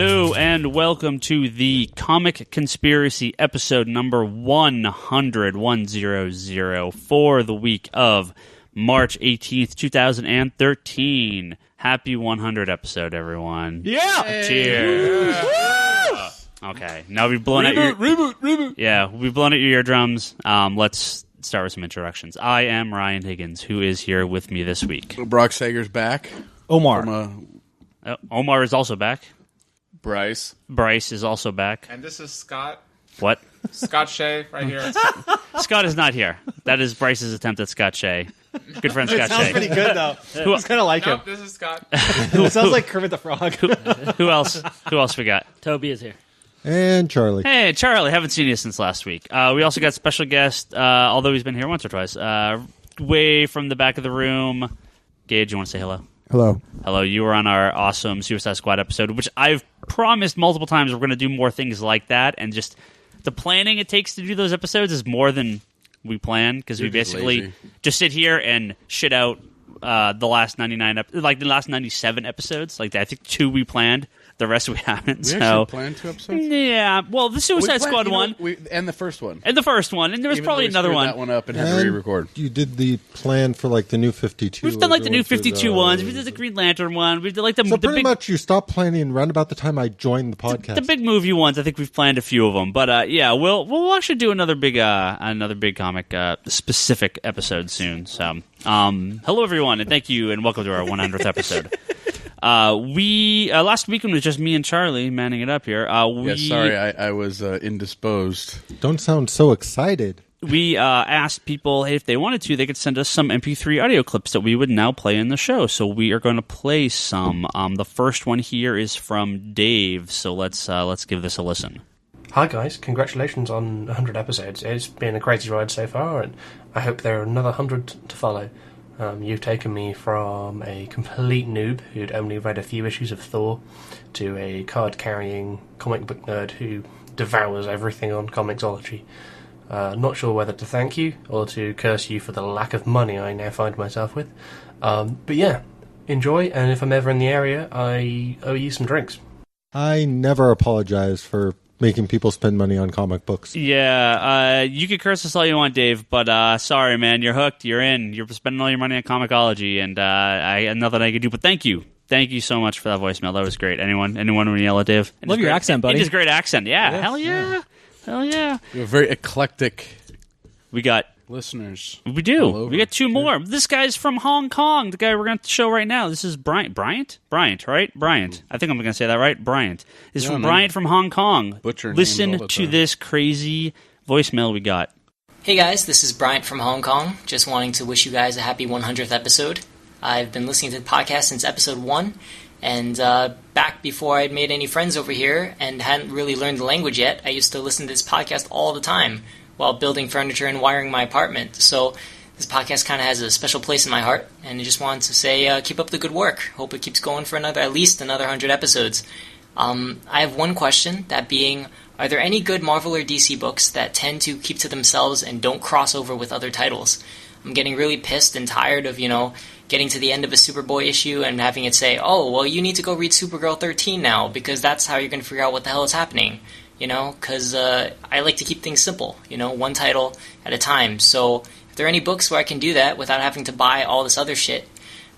Hello and welcome to the Comic Conspiracy episode number 100 for the week of March 18th, 2013. Happy 100 episode, everyone. Yeah! Hey. Cheers. Yeah. Okay, now we've blown out your... Reboot. Yeah, we've blown out your eardrums. Let's start with some introductions. I am Ryan Higgins, who is here with me this week. Brock Sager's back. Omar. Omar is also back. Bryce is also back. And this is Scott. What? Scott Shea right here. Scott is not here. That is Bryce's attempt at Scott Shea. Good friend Scott Sounds Shea. pretty good, though. It's kind of like him. Nope, this is Scott. It sounds like Kermit the Frog. Who else? Who else we got? Toby is here. And Charlie. Hey, Charlie. Haven't seen you since last week. We also got special guest, although he's been here once or twice, way from the back of the room. Gage, you want to say hello? Hello. Hello. You were on our awesome Suicide Squad episode, which I've promised multiple times we're going to do more things like that, and just the planning it takes to do those episodes is more than we plan, because we basically just sit here and shit out the last 99, like the last 97 episodes. Like I think 2 we planned. The rest we haven't. We actually planned 2 episodes? Yeah. Well, the Suicide Squad one. And the first one. And the first one. And there was Even probably another one. That one up and had to re-record. You did the plan for like the new 52. We've done like the new 52 ones. We did the Green Lantern one. We did like the pretty big, much you stopped planning around about the time I joined the podcast. The big movie ones. I think we've planned a few of them. But yeah, we'll actually do another big comic specific episode soon. So hello everyone, and thank you, and welcome to our 100th episode. Last weekend was just me and Charlie manning it up here. Sorry, I was indisposed. Don't sound so excited. We asked people, hey, if they wanted to, they could send us some MP3 audio clips that we would now play in the show. So we are going to play some. The first one here is from Dave. So let's give this a listen. Hi guys, congratulations on 100 episodes. It's been a crazy ride so far, and I hope there are another 100 to follow. You've taken me from a complete noob who'd only read a few issues of Thor to a card-carrying comic book nerd who devours everything on Comixology. Not sure whether to thank you or to curse you for the lack of money I now find myself with. But yeah, enjoy, and if I'm ever in the area, I owe you some drinks. I never apologize for making people spend money on comic books. Yeah, you can curse us all you want, Dave, but sorry, man, you're hooked, you're in, you're spending all your money on Comixology, and nothing I can do, but thank you. Thank you so much for that voicemail. That was great. Anyone want to yell at Dave? Love your accent, buddy. It is great accent, yeah. Hell yeah. Hell yeah. You have very eclectic We got... listeners. We do. We got 2 more. This guy's from Hong Kong. The guy we're going to show right now. This is Bryant, right? Bryant. I think I'm going to say that right. Bryant. This is from Bryant from Hong Kong. Butcher Listen to this crazy voicemail we got. Hey guys, this is Bryant from Hong Kong. Just wanting to wish you guys a happy 100th episode. I've been listening to the podcast since episode 1, and back before I'd made any friends over here and hadn't really learned the language yet, I used to listen to this podcast all the time while building furniture and wiring my apartment. So this podcast kind of has a special place in my heart, and I just wanted to say keep up the good work. Hope it keeps going for at least another 100 episodes. I have one question, that being, are there any good Marvel or DC books that tend to keep to themselves and don't cross over with other titles? I'm getting really pissed and tired of, getting to the end of a Superboy issue and having it say, oh, well, you need to go read Supergirl 13 now, because that's how you're going to figure out what the hell is happening. Because I like to keep things simple, one title at a time. So if there are any books where I can do that without having to buy all this other shit,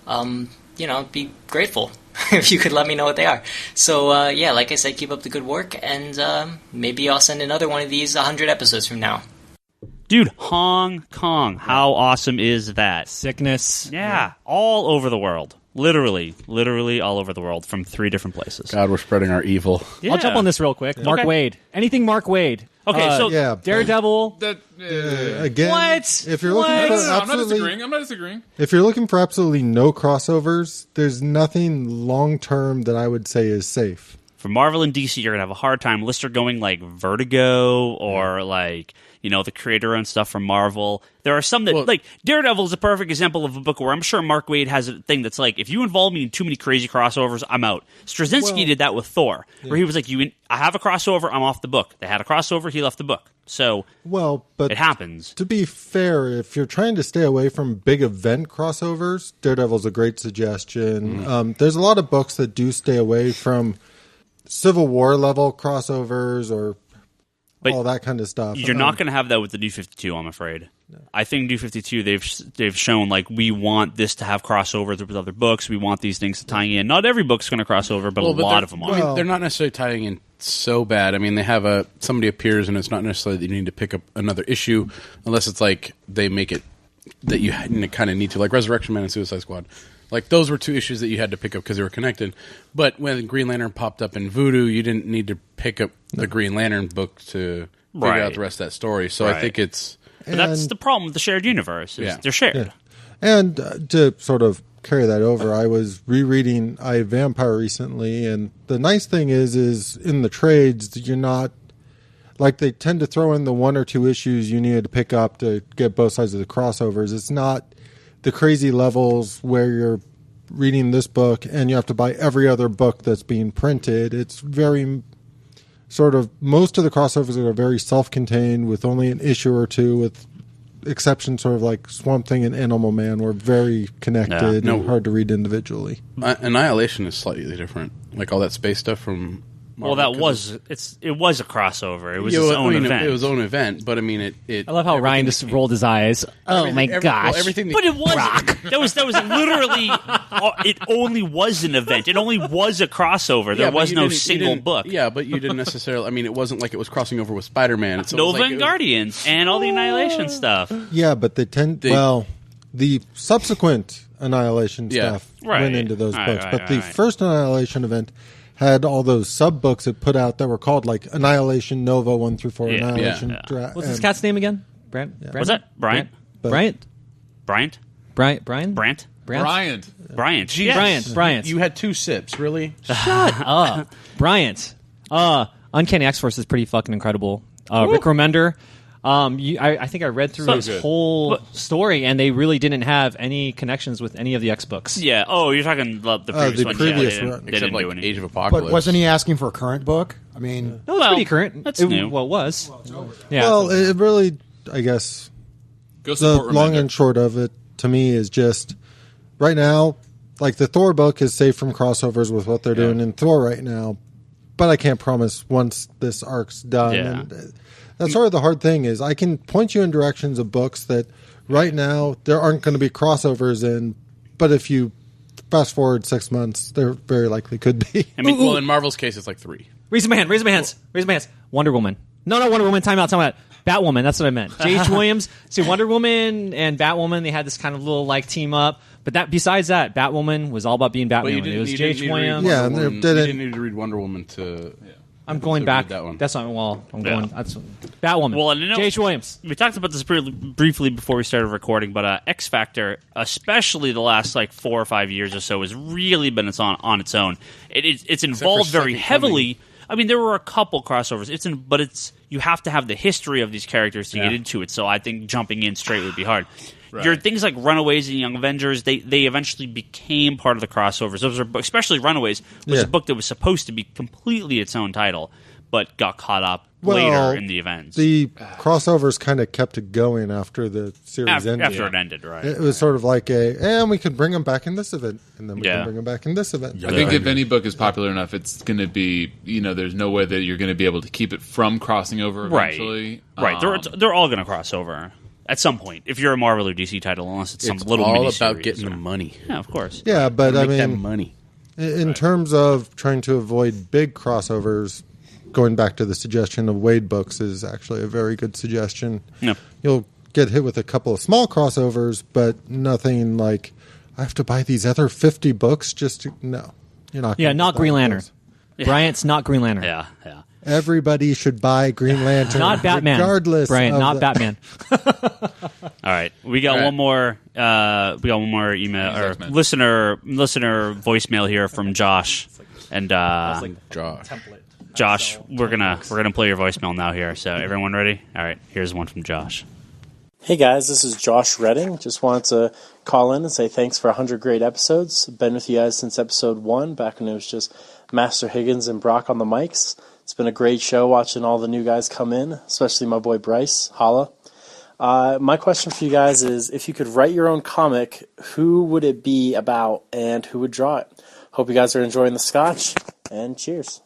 be grateful if you could let me know what they are. So, like I said, keep up the good work, and maybe I'll send another one of these 100 episodes from now. Dude, Hong Kong. How awesome is that? Sickness. Yeah, all over the world. Literally all over the world from 3 different places. God, we're spreading our evil. Yeah. I'll jump on this real quick. Yeah. Mark Okay. Waid. Anything Mark Waid. Okay, so Yeah, Daredevil. again, What? if you're looking for I'm not absolutely, disagreeing. if you're looking for absolutely no crossovers, there's nothing long term that I would say is safe. for Marvel and DC, you're going to have a hard time unless they're going like Vertigo or like, the creator-owned stuff from Marvel. There are some that, like, Daredevil is a perfect example of a book where I'm sure Mark Waid has a thing that's like, if you involve me in too many crazy crossovers, I'm out. Straczynski did that with Thor, where he was like, I have a crossover, I'm off the book. They had a crossover, he left the book. So, but it happens. To be fair, if you're trying to stay away from big event crossovers, Daredevil's a great suggestion. There's a lot of books that do stay away from Civil War level crossovers or But all that kind of stuff. You're not going to have that with the New 52, I'm afraid. No. I think New 52, they've shown, like, we want this to have crossovers with other books. We want these things to tie in. Not every book's going to cross over, but a lot of them are. I mean, they're not necessarily tying in so bad. I mean, they have somebody appears, and it's not necessarily that you need to pick up another issue, unless it's like they make it that you kind of need to, like Resurrection Man and Suicide Squad. Like, those were two issues that you had to pick up because they were connected. But when Green Lantern popped up in Voodoo, you didn't need to pick up the Green Lantern book to figure out the rest of that story. So I think it's... But that's the problem with the shared universe. They're shared. Yeah. And to sort of carry that over, I was rereading I Vampire recently, and the nice thing is in the trades, you're not... Like, they tend to throw in the one or two issues you needed to pick up to get both sides of the crossovers. It's not the crazy levels where you're reading this book and you have to buy every other book that's being printed. It's very sort of, most of the crossovers are very self-contained with only an issue or two, with exceptions sort of like Swamp Thing and Animal Man were very connected and hard to read individually. Annihilation is slightly different. Like all that space stuff from... Marvel, well, it was a crossover. It was its own event. It was its own event, but I mean, it. I love how Ryan just rolled his eyes. Oh my gosh! Everything but it was that was literally. It only was an event. It only was a crossover. There was no single book. Yeah, but you didn't necessarily. I mean, it wasn't like it was crossing over with Spider-Man. It's Nova and Guardians and all the Annihilation stuff. Yeah, but the subsequent Annihilation stuff went into those books, but the first Annihilation event had all those sub-books it put out that were called, like, Annihilation Nova 1 through 4, Annihilation... What's this cat's name again? Brant? Yeah. What's that? Bryant? Bryant? Bryant? Bryant? Bryant? Bryant? Bryant. Jeez, yes. Bryant. You had 2 sips, really? Shut up. Bryant. Uncanny X-Force is pretty fucking incredible. Rick Remender. I think I read through his whole story, and they really didn't have any connections with any of the X books. Yeah. Oh, you're talking about the previous one. Previous one. They didn't do any. Age of Apocalypse. But wasn't he asking for a current book? I mean, no, it's pretty current. That's new. Well, it was. Well, it's over. Yeah. Well, it really, I guess, the long and short of it to me is just right now, like the Thor book is safe from crossovers with what they're doing in Thor right now, but I can't promise once this arc's done. Yeah. And that's sort of the hard thing is I can point you in directions of books that right now there aren't going to be crossovers in, but if you fast forward 6 months, there very likely could be. I mean, well, in Marvel's case, it's like 3. Raise my hands. Wonder Woman. No, Wonder Woman. Time out. Batwoman. That's what I meant. J.H. Williams. See, Wonder Woman and Batwoman, they had this kind of little like team up. But besides that, Batwoman was all about being Batwoman. It was J.H. Williams. Yeah, you didn't need to read Wonder Woman to... Yeah. I'm going back. That one. That's not. Well, I'm going. That's Batwoman. Well, J.H. Williams. We talked about this briefly before we started recording, but X Factor, especially the last like 4 or 5 years or so, has really been on its own. It's involved very heavily. I mean, there were a couple crossovers. But you have to have the history of these characters to get into it. So I think jumping in straight would be hard. Right. Your things like Runaways and Young Avengers, they eventually became part of the crossovers. Those are, especially Runaways, was a book that was supposed to be completely its own title, but got caught up later in the events. The crossovers kind of kept it going after the series ended. After it ended, right. It was sort of like and we could bring them back in this event, and then we can bring them back in this event. I think if any book is popular enough, it's going to be, there's no way that you're going to be able to keep it from crossing over eventually. Right. They're all going to cross over. At some point, if you're a Marvel or DC title, unless it's some little mini series. It's all about getting the money. Yeah, of course. Yeah, but I mean, that money. In terms of trying to avoid big crossovers, going back to the suggestion of Wade books is actually a very good suggestion. Yeah. You'll get hit with a couple of small crossovers, but nothing like, I have to buy these other 50 books just to... No, you're not. Yeah, not Green Lantern. Bryant's not Green Lantern. Yeah. Everybody should buy Green Lantern. Not Batman. Regardless. Bryant, not Batman. All right. We got one more email or listener voicemail here from Josh. And Josh, we're gonna play your voicemail now here. So everyone ready? All right, here's one from Josh. Hey guys, this is Josh Redding. Just wanted to call in and say thanks for 100 great episodes. Been with you guys since episode 1, back when it was just Master Higgins and Brock on the mics. It's been a great show watching all the new guys come in, especially my boy Bryce. Holla. My question for you guys is, if you could write your own comic, who would it be about and who would draw it? Hope you guys are enjoying the scotch, and cheers.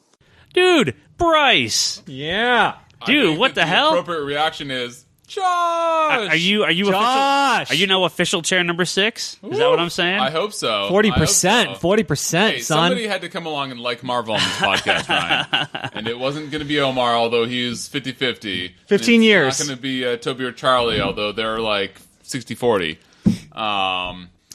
Dude, Bryce. Yeah. Dude, what the hell? Appropriate reaction is Josh. Are you Josh. official? Are you now official chair number 6? Is that what I'm saying? I hope so. 40%. 40%, Hey, son. somebody had to come along and like Marvel on this podcast, Ryan. And it wasn't going to be Omar, although he's 50-50. 15 years. It's not going to be Toby or Charlie, although they're like 60-40.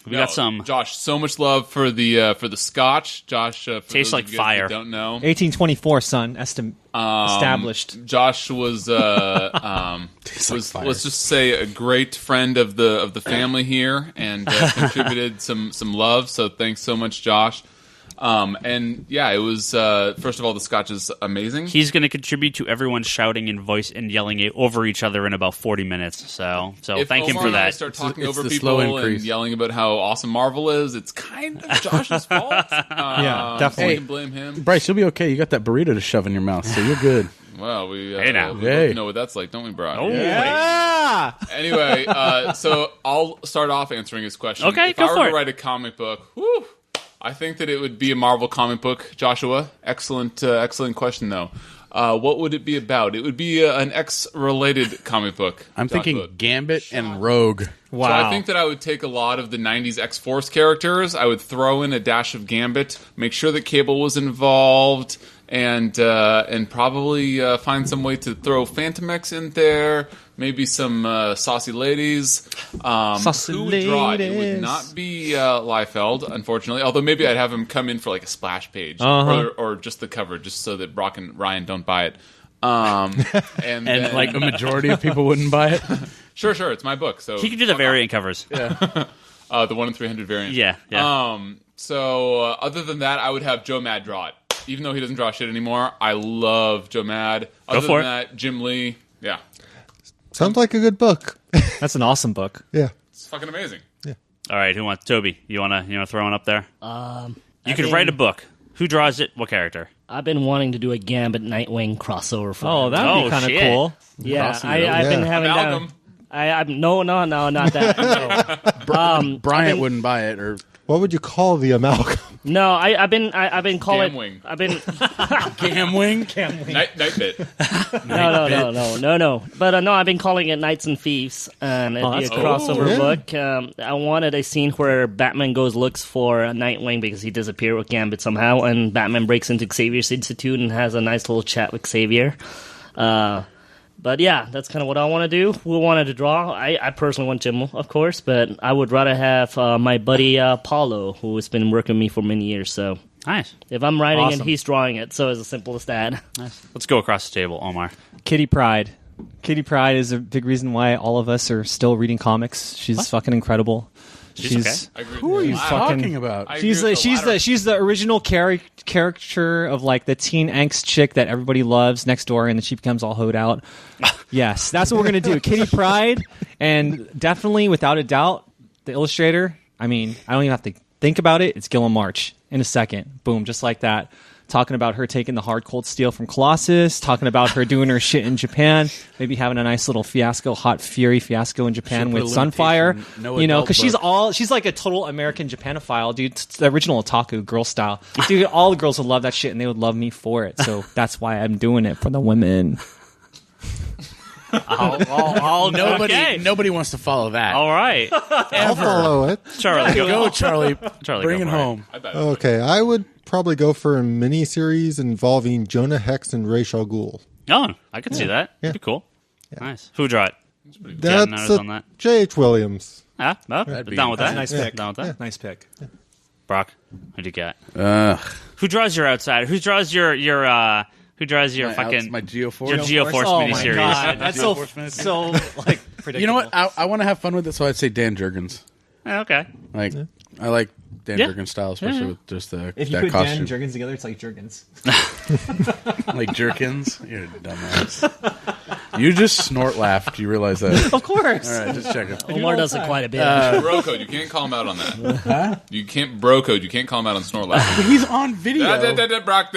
We got some. Josh, so much love for the Scotch. Josh, for Tastes those like of you guys fire. that don't know. 1824, son. Established. Josh was let's just say a great friend of the family here, and contributed some love. So thanks so much, Josh. And yeah, it was first of all, the Scotch is amazing. He's going to contribute to everyone shouting and yelling over each other in about 40 minutes. So If thank him Omar for and I that. start talking It's over the people slow and increase. yelling about how awesome Marvel is, it's kind of Josh's fault. Yeah, So definitely. we can blame him. Bryce, you'll be okay. You got that burrito to shove in your mouth, so you're good. Well, we Hey, now. we Hey. both know what that's like, don't we, Brock? Oh, Yeah. Anyway, so I'll start off answering his question. Okay, if go I were for to it. write a comic book, I think that it would be a Marvel comic book. Joshua, excellent question though. What would it be about? It would be an X-related comic book. I'm thinking Joshua. Gambit and Rogue. Wow. So I think that I would take a lot of the 90s X-Force characters. I would throw in a dash of Gambit, make sure that Cable was involved, and probably find some way to throw Phantom X in there, maybe some saucy ladies. Saucy who would draw it? It ladies. would not be Liefeld, unfortunately, although maybe I'd have him come in for like a splash page or just the cover, just so that Brock and Ryan don't buy it. And then, Like a majority of people wouldn't buy it. Sure, it's my book. So He can do the variant covers. the 1 in 300 variant. Yeah. So other than that, I would have Joe Mad draw it. Even though he doesn't draw shit anymore, I love Joe Mad. Other for than it. that, Jim Lee, yeah, Sounds like a good book. That's an awesome book. Yeah. it's fucking amazing. All right, who wants Toby? You wanna throw one up there? You could mean- write a book. Who draws it? What character? I've been wanting to do a Gambit Nightwing crossover for. Oh, that would be kind of shit. cool. yeah. crossing I've it been over. having Amalgam. that. No, not that. No. Bryant wouldn't buy it, or What would you call the amalgam? No, I've been calling. Gamwing. I've been Gamwing. Night Bit. no. But no, I've been calling it Knights and Thieves, and it'd be a that's cool. crossover Yeah. book. I wanted a scene where Batman looks for a Nightwing because he disappeared with Gambit somehow, and Batman breaks into Xavier's Institute and has a nice little chat with Xavier. But yeah, that's kind of what I want to do. We wanted to draw. I personally want Jim, of course, but I would rather have my buddy Paulo, who has been working with me for many years. So Nice. if I'm writing Awesome. it, he's drawing it. So it's as simple as that. Nice. Let's go across the table, Omar. Kitty Pryde. Kitty Pryde is a big reason why all of us are still reading comics. She's fucking incredible. She's I agree with Who are you Wow. talking about? I agree She's with the latter. she's the original caricature of like the teen angst chick that everybody loves next door, and then she becomes all hoed out. Yes, that's what we're gonna do. Kitty Pryde, and definitely without a doubt, the illustrator. I mean, I don't even have to think about it. It's Gilliam March in a second. Boom, just like that. Talking about her taking the hard cold steel from Colossus, talking about her doing her shit in Japan, maybe having a nice little fiasco, hot fury fiasco in Japan Should with put a Sunfire. limitation, no You know, adult because book. she's like a total American Japanophile, dude. It's the original otaku girl style. Dude, all the girls would love that shit, and they would love me for it. So that's why I'm doing it for the women. Nobody wants to follow that. All right. I'll follow it. Charlie, Go, Charlie. Charlie, Bring go it for home. I bet. Okay, I would probably go for a mini-series involving Jonah Hex and Ra's al Ghul. Oh, I could see that. Yeah. That'd be cool. Nice. Who draw it? That's notice a on that. J.H. Williams. Ah, no, be down with that. Nice pick. Down with that. Nice pick. Brock, who'd you got? Ugh. Who draws your outside? Who draws your who draws your fucking my Geoforce. your Geoforce Oh my miniseries? god, that's so like predictable. You know what? I want to have fun with it, so I'd say Dan Jurgens. Okay. Like, I like Dan Yeah. Jurgens' style, especially with just the if you that put costume. Dan Jurgens together, it's like Jurgens. Like Jerkins. You're a dumbass. You just snort laugh. Do you realize that? Of course. All right, just checking. Omar does it quite a bit. Bro code. You can't call him out on that. You can't bro code. You can't call him out on snort laughing. He's on video. Brock.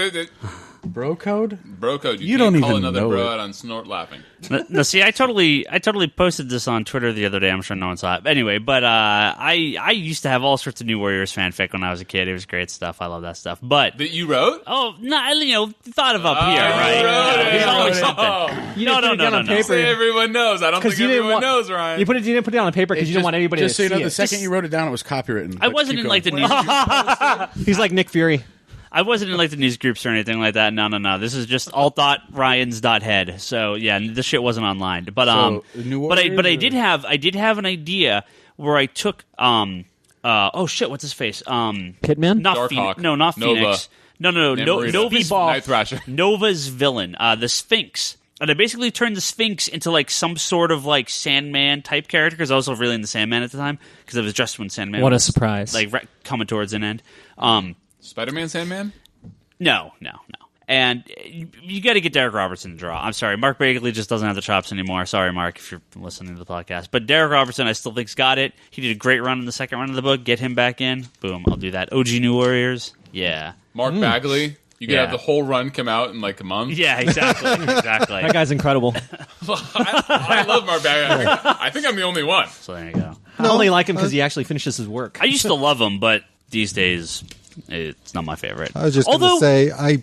bro code? Bro code. You can't don't call even another know bro it. out on snort laughing. No, see, I totally posted this on Twitter the other day. I'm sure no one saw it. Anyway, but I used to have all sorts of New Warriors fanfic when I was a kid. It was great stuff. I love that stuff. But That you wrote? oh, no, thought of up here, you right? wrote it. There's always Oh. something. You No, didn't put it down on paper. Say everyone knows. I don't think you didn't everyone want- knows, Ryan. You didn't put it down on paper because you didn't want anybody Just to so you see know, the it. second you wrote it down, it was copywritten. I but wasn't keep in like the going. news. He's like Nick Fury. I wasn't in like the news groups or anything like that. No. This is just alt.ryans.head. So yeah, this shit wasn't online. But New but I Warriors, I did have an idea where I took oh shit, what's his face? Hitman? Not Darkhawk. Phoenix. No, not Nova. Phoenix. No. Namorita. Nova's Night Thrasher. Nova's villain, the Sphinx. And I basically turned the Sphinx into like some sort of like Sandman type character because I was really into Sandman at the time because I was just when Sandman. What a was, surprise! Like coming towards an end. Spider-Man Sandman? No. And you got to get Derek Robertson to draw. I'm sorry, Mark Bagley just doesn't have the chops anymore. Sorry, Mark, if you're listening to the podcast. But Derek Robertson, I still think's got it. He did a great run in the second run of the book. Get him back in. Boom, I'll do that. OG New Warriors. Yeah. Mark Bagley? You could Yeah. have the whole run come out in like a month? Yeah, exactly. Exactly. That guy's incredible. I love Mark Bagley. I think I'm the only one. So there you go. I only like him because he actually finishes his work. I used to love him, but these days it's not my favorite. I was just going to say, I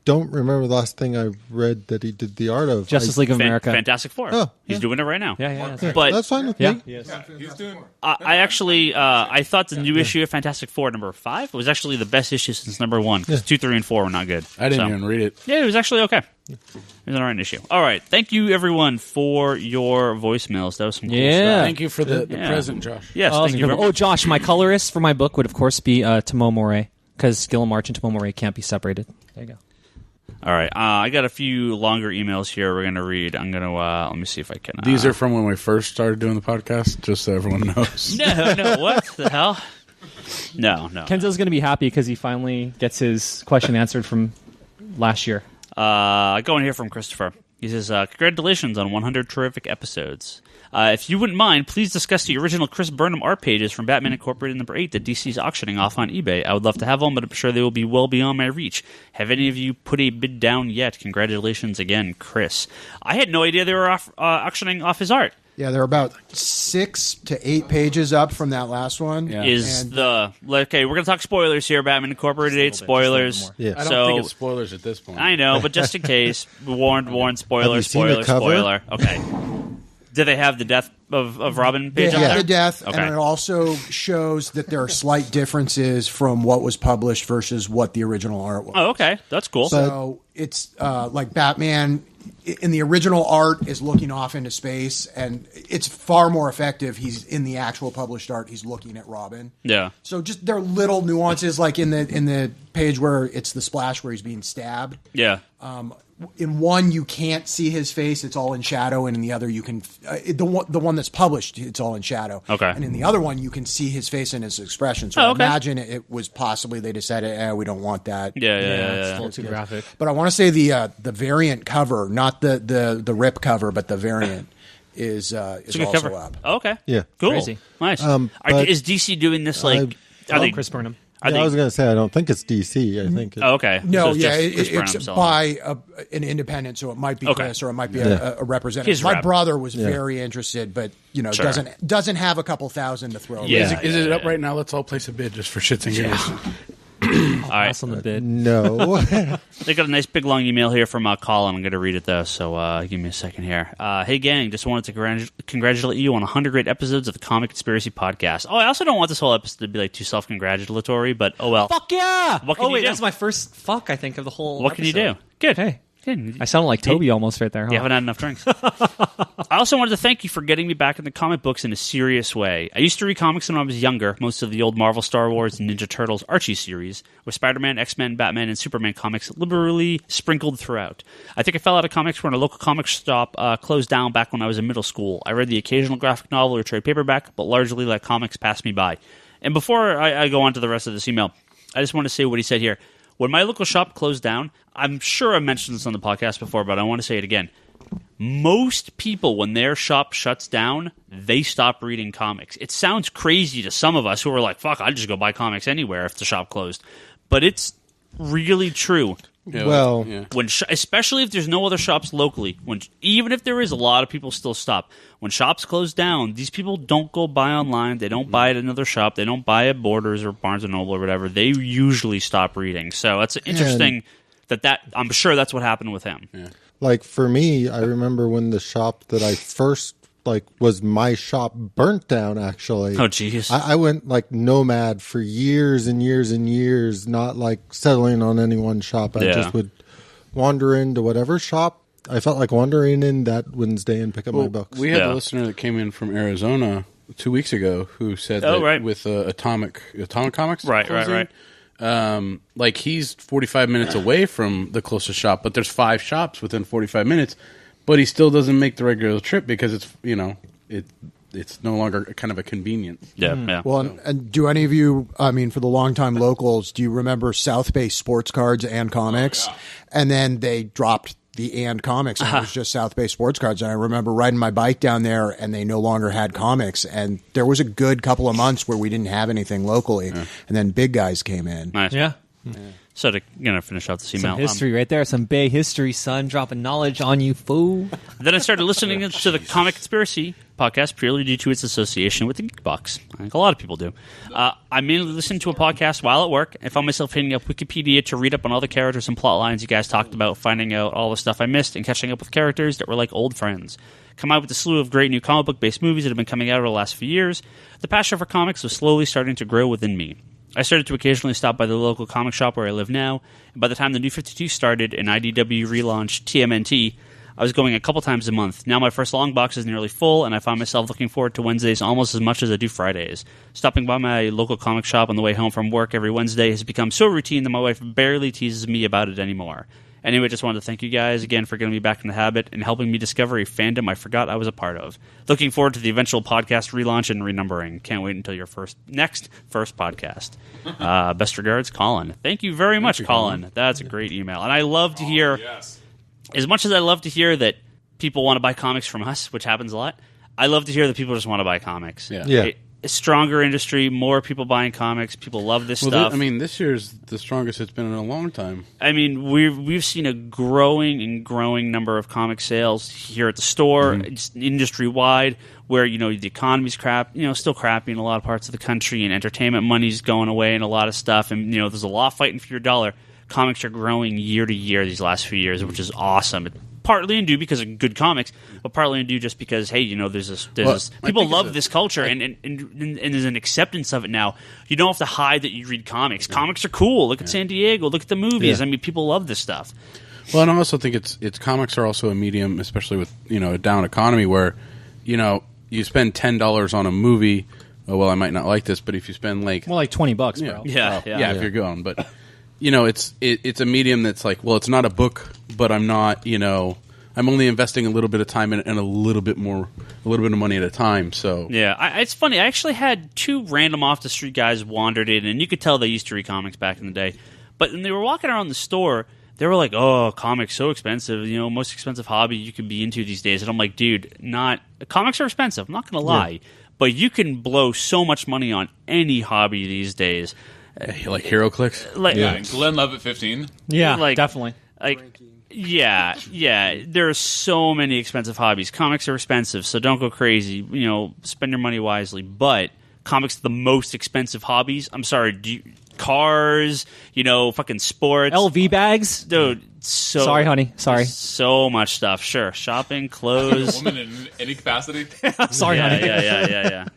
don't remember the last thing I read that he did the art of. Justice League of America. Fantastic Four. Oh, He's doing it right now. Yeah. But that's fine with Yeah. me. Yeah, he's doing. I actually I thought the new issue of Fantastic Four number 5 was actually the best issue since number 1 because 2, 3, and 4 were not good. I didn't So, even read it. Yeah, it was actually okay. It was an alright issue. All right, thank you everyone for your voicemails. That was some cool Yeah. stuff. Thank you for the Yeah. present, Josh. Yes, thank you. Very much. Oh, Josh, my colorist for my book would of course be Tomo Moray because Gilmarch and Tomo Moray can't be separated. There you go. All right, I got a few longer emails here we're going to read. I'm going to, let me see if I can. These are from when we first started doing the podcast, just so everyone knows. No, what the hell? No. Kenzo's going to be happy because he finally gets his question answered from last year. I go in here from Christopher. He says, congratulations on 100 terrific episodes. If you wouldn't mind, please discuss the original Chris Burnham art pages from Batman Incorporated number 8 that DC's auctioning off on eBay. I would love to have them, but I'm sure they will be well beyond my reach. Have any of you put a bid down yet? Congratulations again, Chris. I had no idea they were auctioning off his art. Yeah, they're about 6 to 8 pages up from that last one. Yeah. Okay, we're going to talk spoilers here. Batman Incorporated 8 spoilers. Yeah. I don't think it's spoilers at this point. I know, but just in case, warned, spoiler, Have you seen the cover? spoiler. Okay. Do they have the death of Robin They page up have there? the death, Okay. and it also shows that there are slight differences from what was published versus what the original art was. Oh, okay. That's cool. So it's like Batman in the original art is looking off into space, and it's far more effective. He's in the actual published art. He's looking at Robin. Yeah. So just there are little nuances, like in the page where it's the splash where he's being stabbed. Yeah. In one, you can't see his face; it's all in shadow, and in the other, you can. The one that's published, it's all in shadow. Okay. And in the other one, you can see his face and his expression. So Oh, okay. I imagine it was possibly they decided, we don't want that. Yeah. It's a little too graphic. But I want to say the variant cover, not the rip cover, but the variant is It's a good also cover. up. Oh, okay. Yeah. Cool. Crazy. Nice. but is DC doing this like? Are they Chris Burnham. Are Yeah, they? I was going to say, I don't think it's DC. I think it's, Oh, okay. No, So it's yeah, just Chris Burnham it's selling by an independent, so it might be Okay. Chris or it might be Yeah. a representative. His My rep. brother was very interested, but Sure. doesn't have a couple thousand to throw. Yeah. around. Is it up right now? Let's all place a bid just for shits and giggles. All right. Pass on the bid. no. They got a nice big long email here from Colin. I'm going to read it though, so give me a second here. Hey gang, just wanted to congratulate you on 100 great episodes of the Comic Conspiracy Podcast. Oh, I also don't want this whole episode to be like too self-congratulatory, but oh well. Fuck yeah! What can you do? That's my first fuck, I think, of the whole What can you do? episode. Good. Hey. Good. I sounded like Toby almost right there, huh? You haven't had enough drinks. I also wanted to thank you for getting me back in the comic books in a serious way. I used to read comics when I was younger, most of the old Marvel, Star Wars, and Ninja Turtles Archie series, with Spider-Man, X-Men, Batman, and Superman comics liberally sprinkled throughout. I think I fell out of comics when a local comic shop closed down back when I was in middle school. I read the occasional graphic novel or trade paperback, but largely let comics pass me by. And before I go on to the rest of this email, I just want to say what he said here. When my local shop closed down, I'm sure I mentioned this on the podcast before, but I want to say it again. Most people, when their shop shuts down, they stop reading comics. It sounds crazy to some of us who are like, fuck, I'd just go buy comics anywhere if the shop closed. But it's really true. Well, When especially if there's no other shops locally, even if there is, a lot of people still stop. When shops close down, these people don't go buy online. They don't buy at another shop. They don't buy at Borders or Barnes and Noble or whatever. They usually stop reading. So it's interesting that I'm sure that's what happened with him. Yeah. Like for me, I remember when the shop that I first was my shop burnt down. Actually, oh jeez, I went nomad for years and years and years, not settling on any one shop. I just would wander into whatever shop I felt like wandering in that Wednesday and pick up my books. We had a listener that came in from Arizona 2 weeks ago who said that with Atomic Comics, right. He's 45 minutes away from the closest shop, but there's 5 shops within 45 minutes. But he still doesn't make the regular trip because it's it's no longer kind of a convenience. Yeah. Well, and do any of you, for the longtime locals, do you remember South Bay Sports Cards and Comics? Oh, yeah. And then they dropped the and Comics, and it was just South Bay Sports Cards. And I remember riding my bike down there, and they no longer had comics. And there was a good couple of months where we didn't have anything locally, and then big guys came in. Nice. Yeah. So to finish out this email, some history right there, some Bay history, son, dropping knowledge on you, fool. Then I started listening to the Comic Conspiracy podcast purely due to its association with the Geek Box. I think a lot of people do. I mainly listened to a podcast while at work. I found myself hitting up Wikipedia to read up on all the characters and plot lines you guys talked about, finding out all the stuff I missed, and catching up with characters that were like old friends. Come out with a slew of great new comic book-based movies that have been coming out over the last few years. The passion for comics was slowly starting to grow within me. I started to occasionally stop by the local comic shop where I live now, and by the time the New 52 started and IDW relaunched TMNT, I was going a couple times a month. Now my first long box is nearly full, and I find myself looking forward to Wednesdays almost as much as I do Fridays. Stopping by my local comic shop on the way home from work every Wednesday has become so routine that my wife barely teases me about it anymore. Anyway, just wanted to thank you guys again for getting me back in the habit and helping me discover a fandom I forgot I was a part of. Looking forward to the eventual podcast relaunch and renumbering. Can't wait until your next podcast. Best regards, Colin. Thank you very much, Colin. That's a great email. And I love to hear, as much as I love to hear that people want to buy comics from us, which happens a lot, I love to hear that people just want to buy comics. Yeah. A stronger industry, more people buying comics. People love this stuff. This year's the strongest it's been in a long time. We've seen a growing number of comic sales here at the store, industry wide, where the economy's still crappy in a lot of parts of the country, and entertainment money's going away and a lot of stuff, and there's a lot fighting for your dollar. Comics are growing year to year these last few years, which is awesome. Partly and due because of good comics, but partly and due just because, hey, there's this people love this culture, and there's an acceptance of it now. You don't have to hide that you read comics. Comics are cool. Look at San Diego. Look at the movies. People love this stuff. Well, and I also think it's comics are also a medium, especially with a down economy, where you spend $10 on a movie. Oh well, I might not like this, but if you spend more like $20, bro. If you're going, but. It's a medium that's it's not a book, but I'm not, I'm only investing a little bit of time and a little bit of money at a time. So it's funny. I actually had 2 random off the street guys wandered in, and you could tell they used to read comics back in the day. But when they were walking around the store, they were like, "Oh, comics so expensive. Most expensive hobby you can be into these days." And I'm like, "Dude, comics are expensive. I'm not going to lie, but you can blow so much money on any hobby these days." Like HeroClix? Glenn Levitt 15. Yeah, definitely. There are so many expensive hobbies. Comics are expensive, so don't go crazy. Spend your money wisely. But comics are the most expensive hobbies. I'm sorry, cars, fucking sports. LV bags? Dude, sorry, honey. Sorry. So much stuff. Sure. Shopping, clothes. A woman in any capacity? Sorry, honey.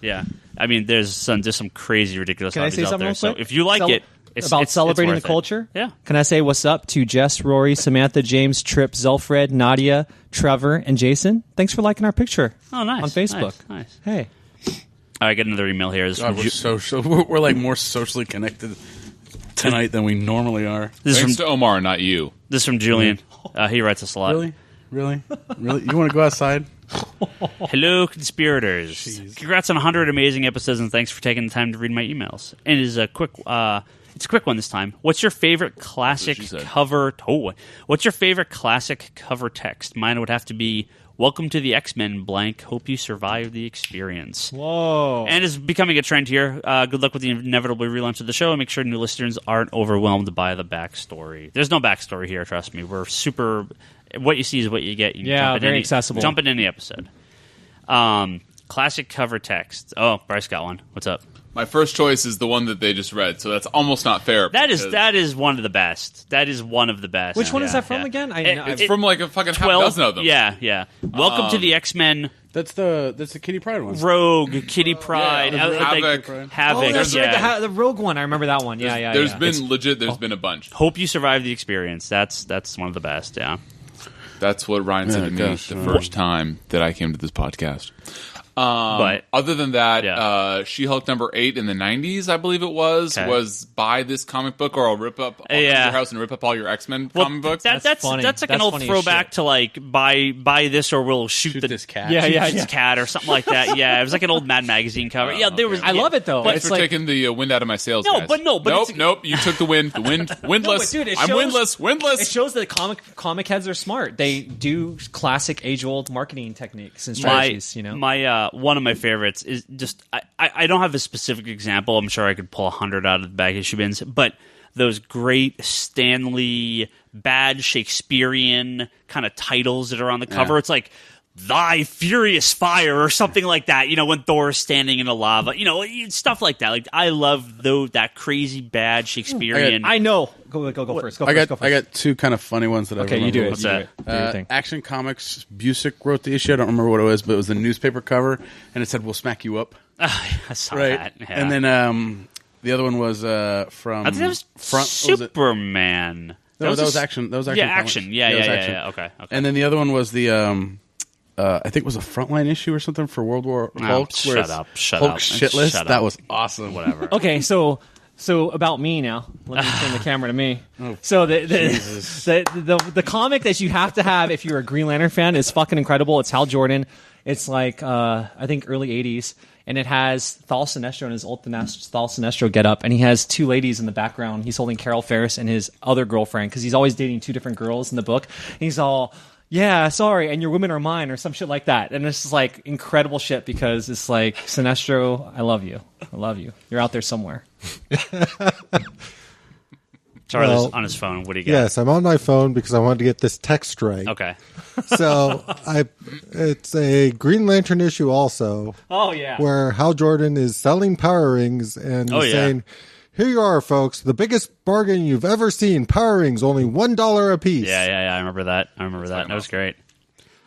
Yeah. There's some crazy, ridiculous hobbies out there. So quick? if you like it's celebrating it's the culture. Yeah. Can I say what's up to Jess, Rory, Samantha, James, Tripp, Zelfred, Nadia, Trevor, and Jason? Thanks for liking our picture. Oh, nice. On Facebook. Nice. Hey. All right, get another email here. We're more socially connected tonight than we normally are. Thanks to Omar, not you. This is from Julian. He writes us a lot. Really? You want to go outside? Hello, conspirators. Jeez. Congrats on 100 amazing episodes, and thanks for taking the time to read my emails. And it's a quick one this time. What's your favorite classic cover? What's your favorite classic cover text? Mine would have to be Welcome to the X-Men blank. Hope you survive the experience. Whoa. And it's becoming a trend here. Good luck with the inevitable relaunch of the show. Make sure new listeners aren't overwhelmed by the backstory. There's no backstory here, trust me. We're super... What you see is what you get. You Yeah, very accessible. Jump in any episode. Classic cover text. Oh, Bryce got one. What's up? My first choice is the one that they just read, so that's almost not fair. That is one of the best. That is one of the best. Which one is that from again? It's from like a fucking half dozen of them. Yeah. Welcome to the X-Men. That's the Kitty Pryde one. Rogue, Kitty Pryde, Havoc. Havoc. Oh, that's right. The Rogue one. I remember that one. Yeah. There's been a bunch. Hope you survive the experience. That's one of the best. Yeah. That's what Ryan said to me the first time that I came to this podcast. But other than that, She-Hulk number 8 in the 90s, I believe it was buy this comic book or I'll rip up I'll come to your house and rip up all your X-Men comic books. That's funny. That's like That's an old funny as throwback shit. to like buy this or we'll shoot this cat. This cat or something like that. Yeah, it was like an old Mad Magazine cover. There was. I love it though. Thanks for taking the wind out of my sails, No, guys. but nope. You took the wind. The wind, windless. No, but dude, I'm windless. It shows that comic heads are smart. They do classic age-old marketing techniques and strategies. My one of my favorites is just I don't have a specific example. I'm sure I could pull 100 out of the back issue bins, but those great Stanley bad Shakespearean kind of titles that are on the cover. It's like Thy Furious Fire or something like that, when Thor's standing in the lava, stuff like that. Like I love that crazy bad Shakespearean. I know. Go first. Go I first. got two kind of funny ones that I remember. You do it. What's that? Do your thing. Action Comics Busick wrote the issue. I don't remember what it was, but it was the newspaper cover, and it said, "We'll smack you up." I saw Right. that. Yeah. And then the other one was from I think that was Superman. That was Action. That was Action. Yeah, Comics. Action. Yeah. Okay. And then the other one was the I think it was a Frontline issue or something for World War Hulk. Shut where it's up. Hulk shitless. Shut up. That was awesome. Whatever. Okay, so about me now. Let me turn the camera to me. So the comic that you have to have if you're a Green Lantern fan is fucking incredible. It's Hal Jordan. It's like I think early '80s, and it has Thal Sinestro in his old Thal Sinestro getup, and he has two ladies in the background. He's holding Carol Ferris and his other girlfriend because he's always dating two different girls in the book. And he's all, yeah, sorry, and your women are mine, or some shit like that. And it's just like incredible shit because it's like, Sinestro, I love you. You're out there somewhere. Charlie's on his phone. What do you got? Yes, I'm on my phone because I wanted to get this text right. Okay. So it's a Green Lantern issue also. Oh, yeah. Where Hal Jordan is selling power rings and he's saying, here you are, folks, the biggest bargain you've ever seen. Power rings, only $1 a piece. Yeah. I remember that. That was great.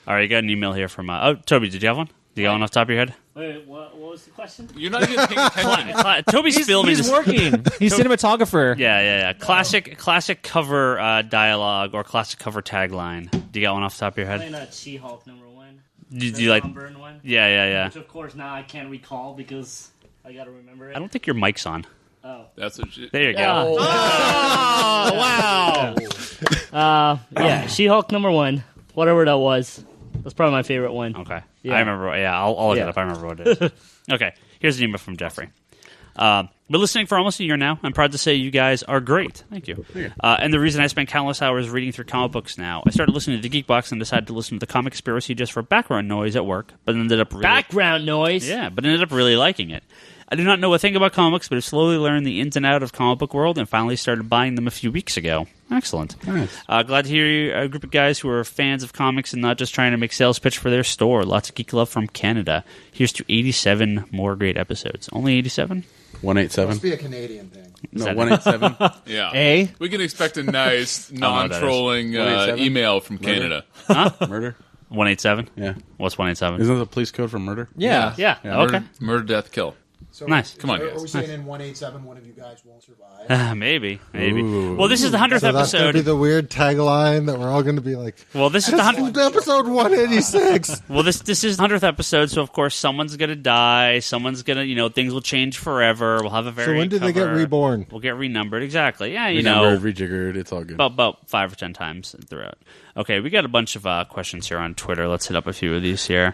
All right, you got an email here from... Toby, did you have one? Do you got one off the top of your head? Wait, what was the question? You're not even paying attention. Toby's filming. He's working. He's cinematographer. Yeah. Classic cover dialogue or classic cover tagline. Do you got one off the top of your head? Why not She-Hulk number 1? Do you like? One? Yeah. Which of course now I can't recall because I got to remember it. I don't think your mic's on. Oh. That's what you... There you go. Oh, wow. She-Hulk number 1. Whatever that was. That's probably my favorite one. Okay. Yeah. I remember. Yeah, I'll look it up. I remember what it is. Okay. Here's an email from Jeffrey. Been listening for almost a year now. I'm proud to say you guys are great. Thank you. And the reason I spend countless hours reading through comic books now, I started listening to the Geek Box and decided to listen to the Comic Conspiracy just for background noise at work, but ended up background noise. Yeah, but ended up really liking it. I do not know a thing about comics, but have slowly learned the ins and outs of comic book world and finally started buying them a few weeks ago. Excellent. Nice. Glad to hear a group of guys who are fans of comics and not just trying to make sales pitch for their store. Lots of geek love from Canada. Here's to 87 more great episodes. Only 87? 187. Must be a Canadian thing. No, 187. Yeah. We can expect a nice, non-trolling email from Canada. Huh? Murder? 187? Yeah. What's 187? Isn't that the police code for murder? Yeah. Okay. Murder, death, kill. So nice. Come on, Are guys. we saying in 187 one of you guys won't survive? Maybe. Ooh. Well, this is the 100th So that's going episode. to be the weird tagline that we're all going to be like, Well, this is the 100th episode 186. Well, this is the 100th episode, so of course someone's going to die. Someone's going to, things will change forever. We'll have a very So when did they get reborn? We'll get renumbered. Exactly. Yeah, Rejiggered. It's all good. About 5 or 10 times throughout. Okay, we got a bunch of questions here on Twitter. Let's hit up a few of these here.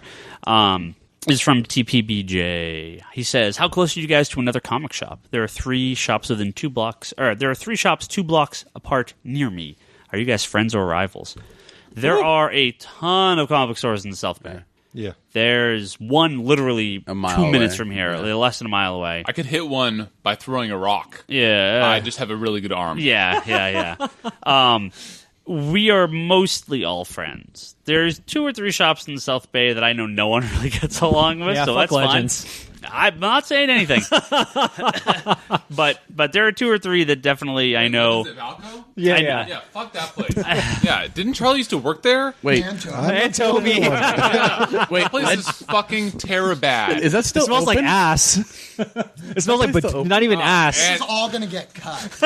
This is from TPBJ. He says, "How close are you guys to another comic shop? There are 3 shops within 2 blocks. Or there are 3 shops 2 blocks apart near me. Are you guys friends or rivals?" There are a ton of comic book stores in the South Bay. Yeah. There's one literally A mile 2 minutes away. from here, less than a mile away. I could hit one by throwing a rock. Yeah. I just have a really good arm. Yeah. We are mostly all friends. There's 2 or 3 shops in the South Bay that I know no one really gets along with, Yeah, so fuck that's Legends. fine. I'm not saying anything. but there are 2 or 3 that definitely I know. Is it Valco? Yeah. Fuck that place. Yeah, didn't Charlie used to work there? Wait, And Toby. Wait, place is fucking terribad. is that still It smells open? like ass. It smells like, but not even ass. and- It's all going to get cut.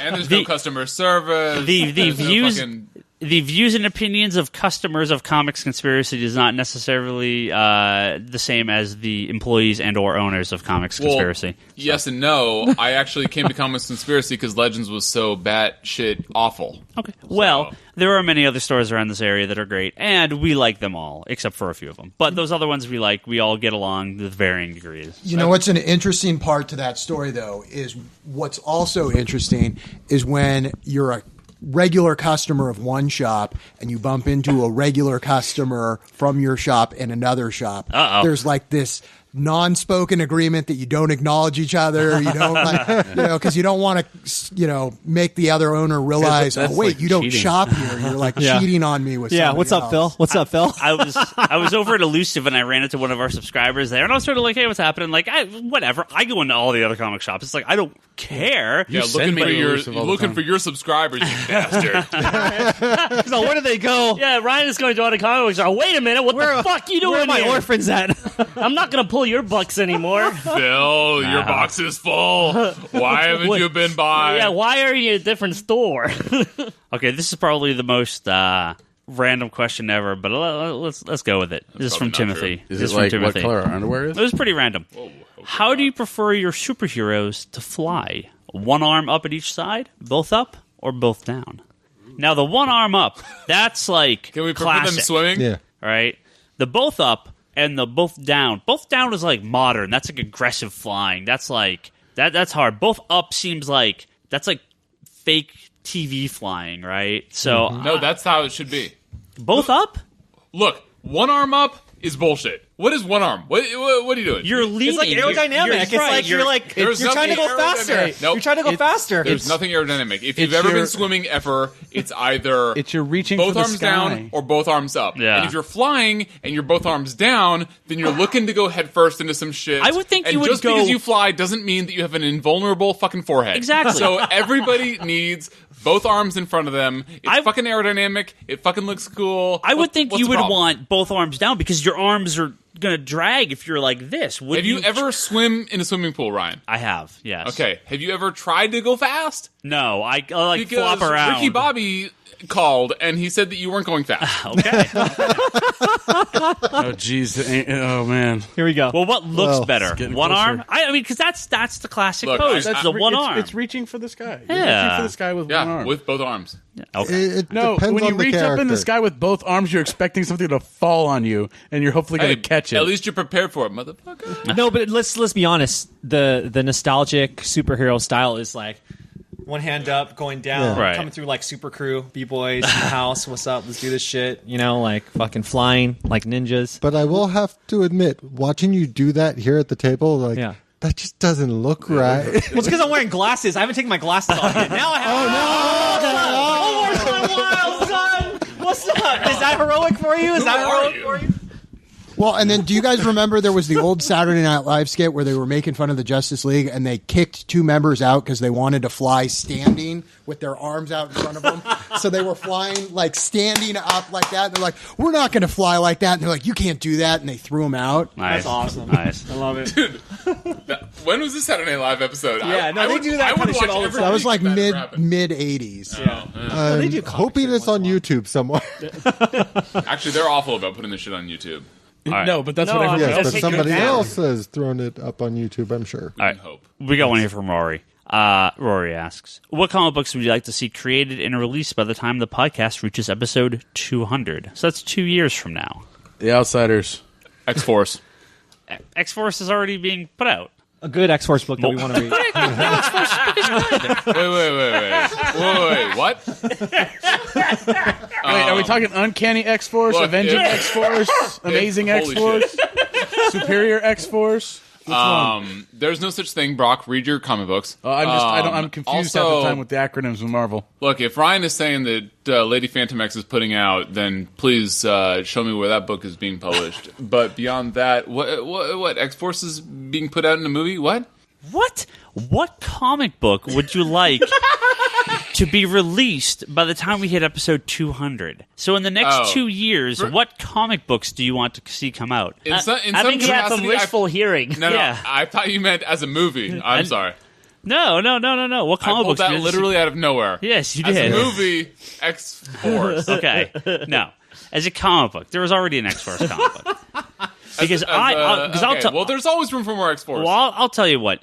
And there's no customer service. The There's no views fucking- the views and opinions of customers of Comics Conspiracy is not necessarily the same as the employees and or owners of Comics Conspiracy. Yes and no. I actually came to Comics Conspiracy because Legends was so batshit awful. Okay. Well, there are many other stores around this area that are great, and we like them all, except for a few of them. But those other ones we like, we all get along with varying degrees. You know what's an interesting part to that story, though, is what's also interesting is when you're a regular customer of one shop and you bump into a regular customer from your shop in another shop. Uh-oh. There's like this non-spoken agreement that you don't acknowledge each other. You don't like, because you don't want to, make the other owner realize, That's oh wait, like you don't cheating. shop here. You're like Yeah. cheating on me with Yeah, somebody what's up, else. Phil? What's up, Phil? I was over at Elusive and I ran into one of our subscribers there, and I was sort of like, "Hey, what's happening?" Like, whatever. I go into all the other comic shops. It's like I don't care. Yeah, send me to you're Elusive all the looking time. for your subscribers, you bastard. So where do they go? Yeah, Ryan is going to other comic books. Oh, wait a minute. What the fuck you doing Where are my here? orphans at? I'm not going to pull your bucks anymore. Phil, your box is full. Why haven't you been by? Yeah, why are you at a different store? Okay, this is probably the most random question ever, but let's go with it. This is from probably not Timothy. Is This it from like what Timothy. color our underwear is? It was pretty random. How do you prefer your superheroes to fly? One arm up at each side, both up, or both down? Now, the one arm up, that's like Can we prefer classic, them swimming? Yeah. right? The both up and the both down. Both down is like modern. That's like aggressive flying. That's like that's hard. Both up seems like that's like fake TV flying, right? So No, that's how it should be. both up? Look, one arm up is bullshit. What is one arm? What are you doing? You're leading. It's like aerodynamic. It's right, like you're like There's you're trying to go nothing faster. aerodynamic. Nope. You're trying to go faster. There's nothing aerodynamic. If you've it's ever your- been swimming ever, it's either It's you're reaching both for the arms sky. down or both arms up. Yeah. And if you're flying and you're both arms down, then you're looking to go head first into some shit. I would think and you would just go- because you fly doesn't mean that you have an invulnerable fucking forehead. Exactly. So everybody needs both arms in front of them. It's I- fucking aerodynamic. It fucking looks cool. I would think What's you the would problem? want both arms down because your arms are going to drag if you're like this. Would Have you ever swim in a swimming pool, Ryan? I have, yes. Okay. Have you ever tried to go fast? No, I like Because flop around. Ricky Bobby called and he said that you weren't going fast. Okay. Oh, jeez. Oh, man. Here we go. Well, what looks Well, better? it's getting One closer. arm? I mean, because that's the classic Look, pose. I- That's the one it's, arm. It's reaching for the sky. You're Yeah. reaching for the sky with one Yeah, arm. with both arms. Okay. It no, depends when you on the reach up in character. the sky with both arms, you're expecting something to fall on you, and you're hopefully going Hey, to catch it. At least you're prepared for it, motherfucker. No, but let's be honest. The nostalgic superhero style is like one hand up, going down, Yeah. Right. coming through like super crew, b-boys in the house. What's up? Let's do this shit. Like fucking flying like ninjas. But I will have to admit, watching you do that here at the table, like Yeah. that just doesn't look right. Well, it's because I'm wearing glasses. I haven't taken my glasses off yet. Now I have. Oh no! Wild son! What's up? Is that heroic for you? Is that heroic for you? Well, and then do you guys remember there was the old Saturday Night Live skit where they were making fun of the Justice League and they kicked 2 members out because they wanted to fly standing with their arms out in front of them? So they were flying like standing up like that. And they're like, we're not going to fly like that. And they're like, you can't do that. And they threw them out. Nice. That's awesome. Nice. I love it. When was this Saturday Night Live episode? Yeah, no, they do that I would kind of shit watch all the every time. That was week like if that ever happened. mid 80s. Yeah. I'm do comic hoping shit it's on once in a YouTube somewhere. Actually, they're awful about putting this shit on YouTube. right. No, but that's No, what everyone yeah, Yes, else but take it somebody down. else has thrown it up on YouTube, I'm sure. All right. Hope. We got one here from Rory. Rory asks, what comic books would you like to see created and released by the time the podcast reaches episode 200? So that's 2 years from now. The Outsiders. X-Force. X-Force is already being put out. A good X-Force book that we want to read. Wait. What? Wait, are we talking Uncanny X-Force, Look, Avenging if- X-Force, Amazing holy X-Force, Superior X-Force? There's no such thing, Brock. Read your comic books. I'm confused also, half the time with the acronyms with Marvel. Look, if Ryan is saying that Lady Phantom X is putting out, then please show me where that book is being published. But beyond that, what X-Force is being put out in a movie? What? What comic book would you like to be released by the time we hit episode 200? So in the next 2 years, what comic books do you want to see come out? In I some think he had some capacity, wishful hearing. No, I thought you meant as a movie. I'm sorry. No. What I comic pulled books? that do you literally out of nowhere. Yes, you As did. a movie, X-Force. Okay. No. As a comic book. There was already an X-Force comic book. Because well, there's always room for more X-Force. Well, I'll tell you what.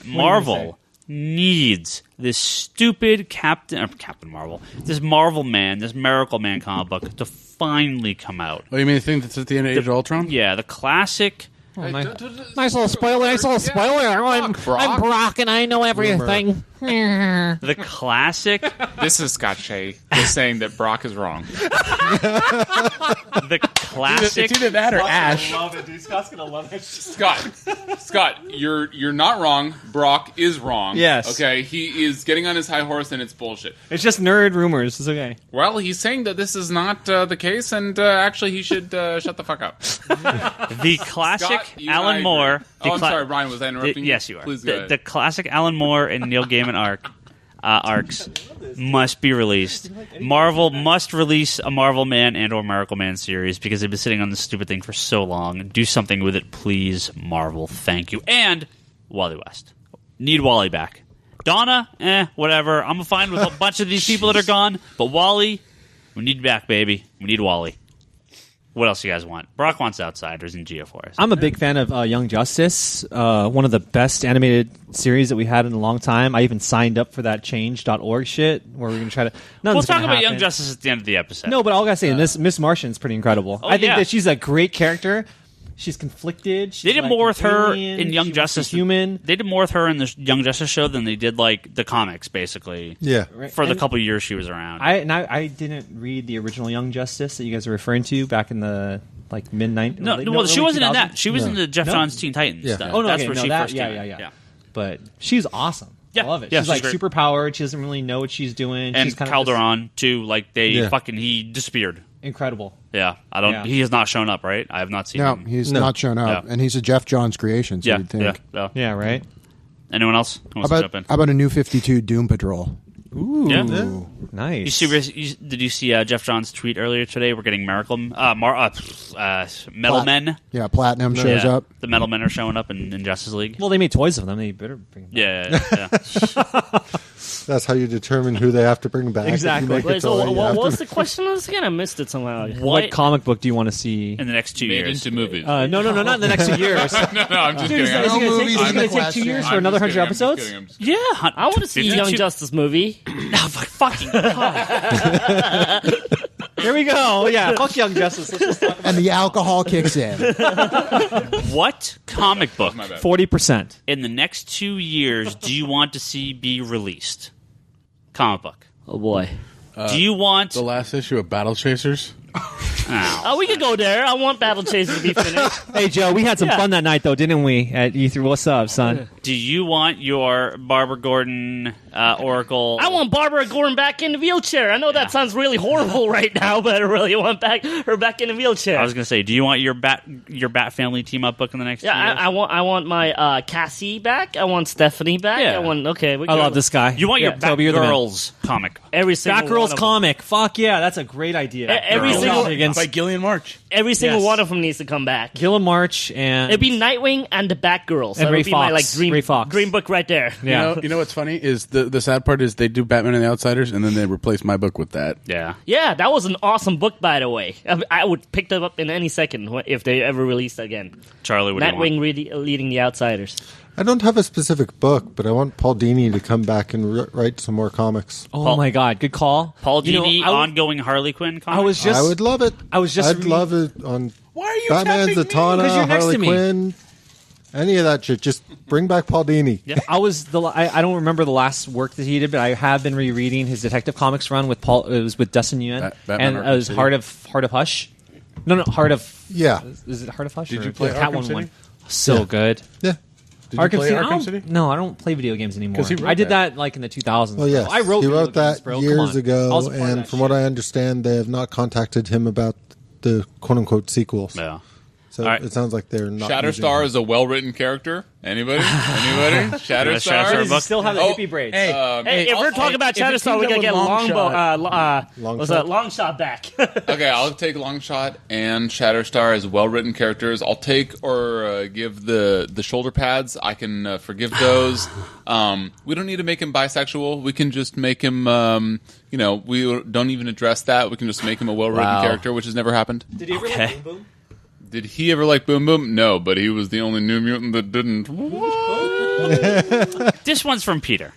Marvel needs this stupid Captain Marvel, this Marvel Man, this Miracle Man comic book to finally come out. Oh, you mean the thing that's at the end of Age of Ultron? Yeah, the classic. Nice little spoiler. I'm Brock, and I know everything. The classic. This is Scott Shea just saying that Brock is wrong. The classic. It's either that or Ash. Love it, dude. Scott's gonna love it. Scott, you're not wrong. Brock is wrong. Yes. Okay, he is getting on his high horse, and it's bullshit. It's just nerd rumors. It's okay. Well, he's saying that this is not the case, and actually, he should shut the fuck up. The classic Scott, you and I Alan agree. Moore. I'm sorry, Ryan. Was I interrupting you? Yes, you are. Please go ahead. The classic Alan Moore and Neil Gaiman arcs must be released. Marvel must release a Marvel Man and or Miracle Man series because they've been sitting on this stupid thing for so long. Do something with it, please, Marvel. Thank you. And Wally West. Need Wally back. Donna, whatever. I'm fine with a bunch of these people that are gone. But Wally, we need you back, baby. We need Wally. What else you guys want? Brock wants Outsiders and Geoforce. I'm a big fan of Young Justice, one of the best animated series that we had in a long time. I even signed up for that change.org shit where we're going to try to... We'll talk about Young Justice at the end of the episode. No, but all I got to say, Miss Martian's pretty incredible. I think that she's a great character. She's conflicted. They did more with her in Young She Justice. Human. They did more with her in the Young Justice show than they did like the comics, basically. Yeah. For the couple years she was around. I didn't read the original Young Justice that you guys are referring to back in the mid-90s. No, she wasn't in that. She was in the Jeff Johns Teen Titans. Yeah. Stuff. Oh no, that's okay, where no, she that, first came in. yeah. But she's awesome. Yeah. I love it. Yeah, she's like great. super powered. She doesn't really know what she's doing. And she's kind Calderon too. Like he of disappeared. incredible. Yeah, I don't. Yeah. He has not shown up. Right, I have not seen No, him. he's not shown up, and he's a Jeff Johns creation. So you'd think. Yeah, right. Anyone else who wants to jump in? How about a new 52 Doom Patrol? Ooh, Yeah. nice. Did you see Jeff Johns' tweet earlier today? We're getting Metal Men. Yeah, Platinum shows up. The Metal Men are showing up in Justice League. Well, they made toys of them. They better bring them back. Yeah. That's how you determine who they have to bring back. Exactly. If you make a Wait, so toy, you what have was to- the question once again? I missed it somehow. What comic book do you want to see? In the next 2 Made years. into movies. No, not in the next 2 years. no, I'm just Dude, is kidding. it movies going in to the take 2 question. years for I'm another just 100 kidding, I'm just episodes? kidding, I'm just kidding. Yeah. I want to see a Young Justice movie. No, fucking God. Here we go. Yeah, fuck Young Justice. Let's just talk about And the alcohol kicks in. What comic book My bad. 40%. in the next 2 years do you want to see be released? Comic book. Oh boy. Do you want? The last issue of Battle Chasers. Oh, we could go there. I want Battle Chasers to be finished. Hey, Joe, we had some Yeah. fun that night, though, didn't we? At E3. What's up, son? Do you want your Barbara Gordon Oracle? I want Barbara Gordon back in the wheelchair. I know that sounds really horrible right now, but I really want her back in the wheelchair. I was gonna say, do you want your Bat family team up book in the next? 2 years? I want my Cassie back. I want Stephanie back. Yeah. I want I love this guy. You want your Toby, you're the man. Batgirls comic? every single one Batgirls of them. comic. Fuck yeah, that's a great idea. Every Batgirls. single Higgins. By Gillian March. every single Yes. one of them needs to come back. Gillen March and It'd be Nightwing and the Batgirls. And That Ray would be my Fox. dream, Ray Fox. dream book right there. yeah. You know what's funny is the sad part is they do Batman and the Outsiders, and then they replace my book with that. Yeah. Yeah, that was an awesome book, by the way. I would pick that up in any second if they ever released again. Charlie, what do you want? Nightwing leading the Outsiders. I don't have a specific book, but I want Paul Dini to come back and write some more comics. Oh Paul- my god, good call. Paul You know, Dini, I would- ongoing Harley Quinn comic? I was just. I would love it. I was just I'd love it on Why are you Batman, tapping me? Because Zatanna, you're next Harley to me. Quinn, Any of that shit. Just bring back Paul Dini. Yeah. I don't remember the last work that he did, but I have been rereading his Detective Comics run with Paul. It was with Dustin Nguyen, and it was Heart of Hush. No, Heart of. Yeah. Is it Heart of Hush? Did or you play the Arkham Catwoman City? one? So good. Yeah. Did you play Arkham City? No, I don't play video games anymore. 'Cause he wrote I did that. that like in the 2000s. Well, yes. I wrote he video wrote that games, bro. Come years on. I ago, was a part of and that from shit. what I understand, they have not contacted him about the quote-unquote sequels. Yeah. So All right. it sounds like they're not. using Shatterstar him. is a well-written character. Anybody? Shatterstar? Shatterstar Does he book? still have the hippie braids? Hey, if we're talking about Shatterstar, we gotta get Long Shot back. Okay, I'll take Longshot and Shatterstar as well-written characters. I'll take or give the shoulder pads. I can forgive those. We don't need to make him bisexual. We can just make him, we don't even address that. We can just make him a well-written character, which has never happened. Did he ever like Boom Boom? Did he ever like Boom Boom? No, but he was the only New Mutant that didn't. This one's from Peter.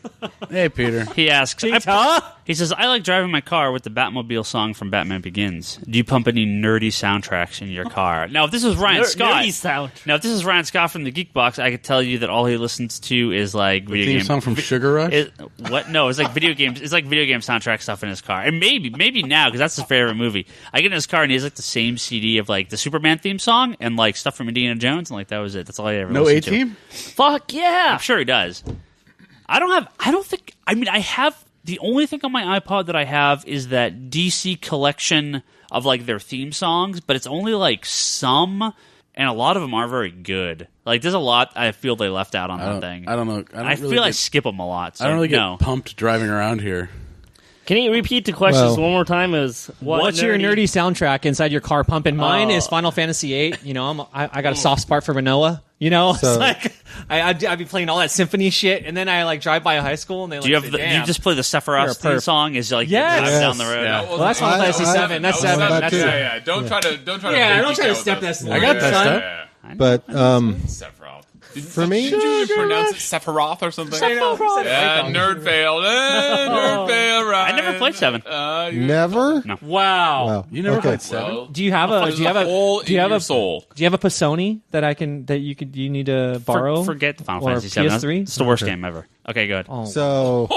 Hey, Peter. He asks, he says, I like driving my car with the Batmobile song from Batman Begins. Do you pump any nerdy soundtracks in your car? Now, if this is Ryan Scott, Nerdy sound. Now if this is Ryan Scott from the Geek Box, I could tell you that all he listens to is like video Theme game song from Sugar Rush? What? No, it's like video games. It's like video game soundtrack stuff in his car, and maybe now because that's his favorite movie. I get in his car and he has like the same CD of like the Superman theme song and like stuff from Indiana Jones, and like that was it. That's all I ever. No listened to. A-Team? Fuck yeah! I'm sure he does. I have the only thing on my iPod that I have is that DC collection of like their theme songs, but it's only like some, and a lot of them are very good. Like there's a lot I feel they left out on that thing. I don't know. I feel I skip them a lot. So I don't really no. get pumped driving around here. Can you repeat the questions one more time? What's your nerdy soundtrack inside your car pumping? Mine is Final Fantasy VIII. You know, I got a soft spot for Manoa. You know, So- it's like I'd be playing all that symphony shit, and then I like drive by a high school, and they like Do you have say, do "Damn." you just play the You're a Sephiroth theme perp. song as you like Yes. drive down the road? Yeah. Well, that's Final Fantasy I- VII. That's I- seven. that That's too. seven. Yeah. Don't try to. Don't try to. Yeah, fake don't try to geek out step with us. that. I got that, son. Yeah. But Sephiroth. For me- did you pronounce it Sephiroth or something? Yeah, nerd failed. Nerd failed. Right. I never played 7. never. No. Wow. Wow. You never Okay. played 7? Well, Do you have a? there's Do you have a? hole Do you in have your a soul? Do you have a Pisoni that you need to borrow? Forget the Final Or Fantasy 7. PS3? It's the worst game ever. Okay, good. Oh. So,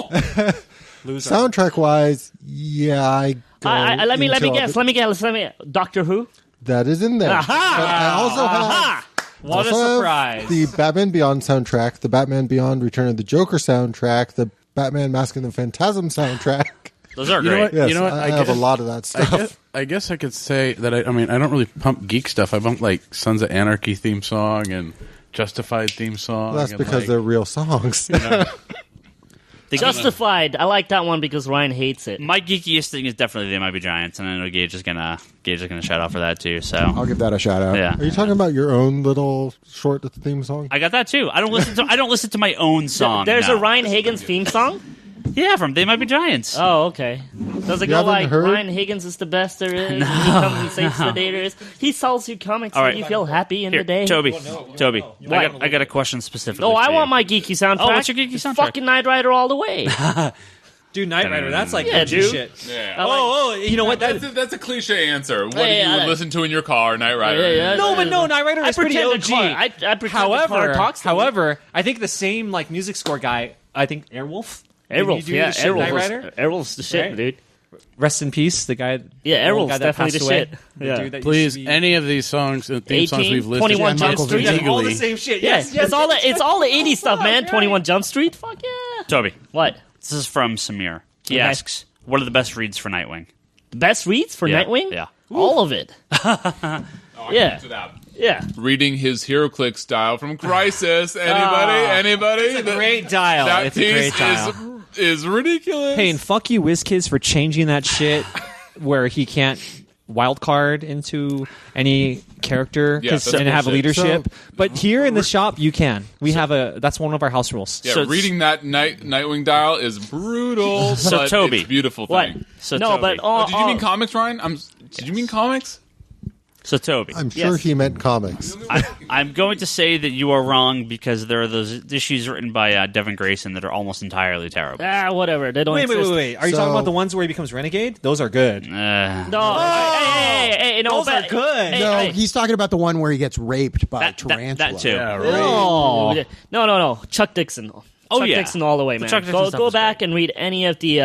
soundtrack wise, yeah, I go let me into guess. all Let me guess. Doctor Who. that is in there. But I also have. What a also have surprise! The Batman Beyond soundtrack, the Batman Beyond Return of the Joker soundtrack, the Batman Mask and the Phantasm soundtrack. Those are You know great. what? Yes, You know what? I have a lot of that stuff. I guess I could say that I don't really pump geek stuff. I pump like Sons of Anarchy theme song and Justified theme song. That's and, because like, they're real songs. Justified. I like that one because Ryan hates it. My geekiest thing is definitely They Might Be Giants, and I know Gage is gonna shout out for that too. So I'll give that a shout out. yeah, Are you talking about your own little short theme song? I got that too. I don't listen to my own song. There's no. a Ryan Higgins theme song. Yeah, from They Might Be Giants. Oh, okay. Does it You go haven't like heard? Ryan Higgins is the best there is? And he comes and saves the day there is. He sells you comics All and right. you feel happy in Here, the day. Toby. Toby, What? I got a question specifically. No, I for want you. my geeky soundtrack. Oh, what's your geeky It's soundtrack? Fucking Knight Rider all the way. Dude, Knight Rider. That's like Yeah, OG dude. shit. Yeah. Oh, you know what? That's a cliche answer. What Hey, do you I- listen to in your car, Knight Rider? Yeah. No, but no, Knight Rider I is pretty pretend OG. the car. I pretend the car talks to me. However, I think the same like music score guy. I think Airwolf. Airwolf, Did you do yeah, the shit Knight Rider? Airwolf's the shit, Right? dude. Rest in peace, the guy. Yeah, the old Airwolf's guy that definitely passed the away. shit. The Yeah. dude that Please, used to be- any of these songs, theme songs 18, we've listed 21 Jump Michael Street. Jackson. all the legally. same shit. Yes, Yes, it's all the 80s stuff, man. 21 Jump Street. Fuck yeah. Toby. What? This is from Samir. He Okay. asks, "What are the best reads for Nightwing?" The best reads for Yeah, Nightwing? yeah. All of it. Yeah. Yeah. Reading his HeroClix style from Crisis. Anybody? It's a great dial. That It's a great piece dial. is ridiculous. Hey, and fuck you, WizKids, for changing that shit where he can't wildcard into any character Yeah, that's and have bullshit. leadership. But here in the shop, you can. We have that's one of our house rules. Yeah, So- reading that Nightwing dial is brutal. So, but Toby. it's a beautiful What? thing. So No, Toby. but all. Did you mean comics, Ryan? Did you mean comics? So, Toby. I'm sure he meant comics. I'm going to say that you are wrong because there are those issues written by Devin Grayson that are almost entirely terrible. Whatever. They don't Wait. Are you talking about the ones where he becomes renegade? Those are good. No. Hey, no, Those are good. No, he's talking about the one where he gets raped by Tarantula. That too. No. Chuck Dixon. Chuck Dixon all the way, man. Go back and read any of the...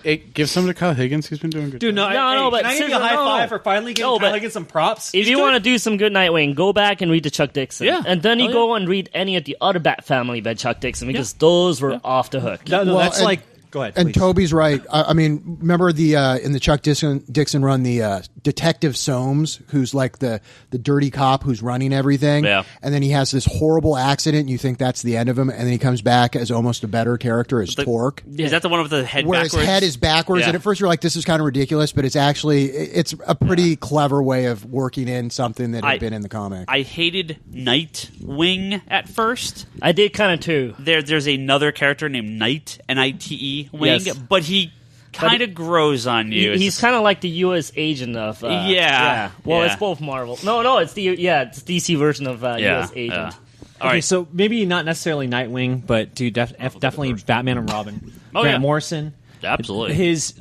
Hey, give some to Kyle Higgins. He's been doing good. Dude, but can I give you a high five for finally giving Kyle Higgins some props? If you want to do some good Nightwing, go back and read the Chuck Dixon. Yeah. And then you go and read any of the other Bat family by Chuck Dixon, because those were off the hook. No, that's Go ahead, and please. Toby's right. I mean, remember the in the Chuck Dixon run, the Detective Soames, who's like the dirty cop who's running everything. Yeah. And then he has this horrible accident, and you think that's the end of him, and then he comes back as almost a better character as Torque. Is that the one with the head where backwards? his head is backwards, Yeah. and at first you're like, this is kind of ridiculous, but it's a pretty clever way of working in something that had been in the comic. I hated Nightwing at first. I did kind of too. There's another character named Night, Nite Wing, Yes. but he kind of grows on you. He's kind of like the U.S. agent of... Yeah. Well, Yeah. it's both Marvel. No, it's it's DC version of U.S. agent. Yeah. Okay, right. so maybe not necessarily Nightwing, but dude, definitely Batman and Robin. Oh, Grant yeah. Morrison. Absolutely. His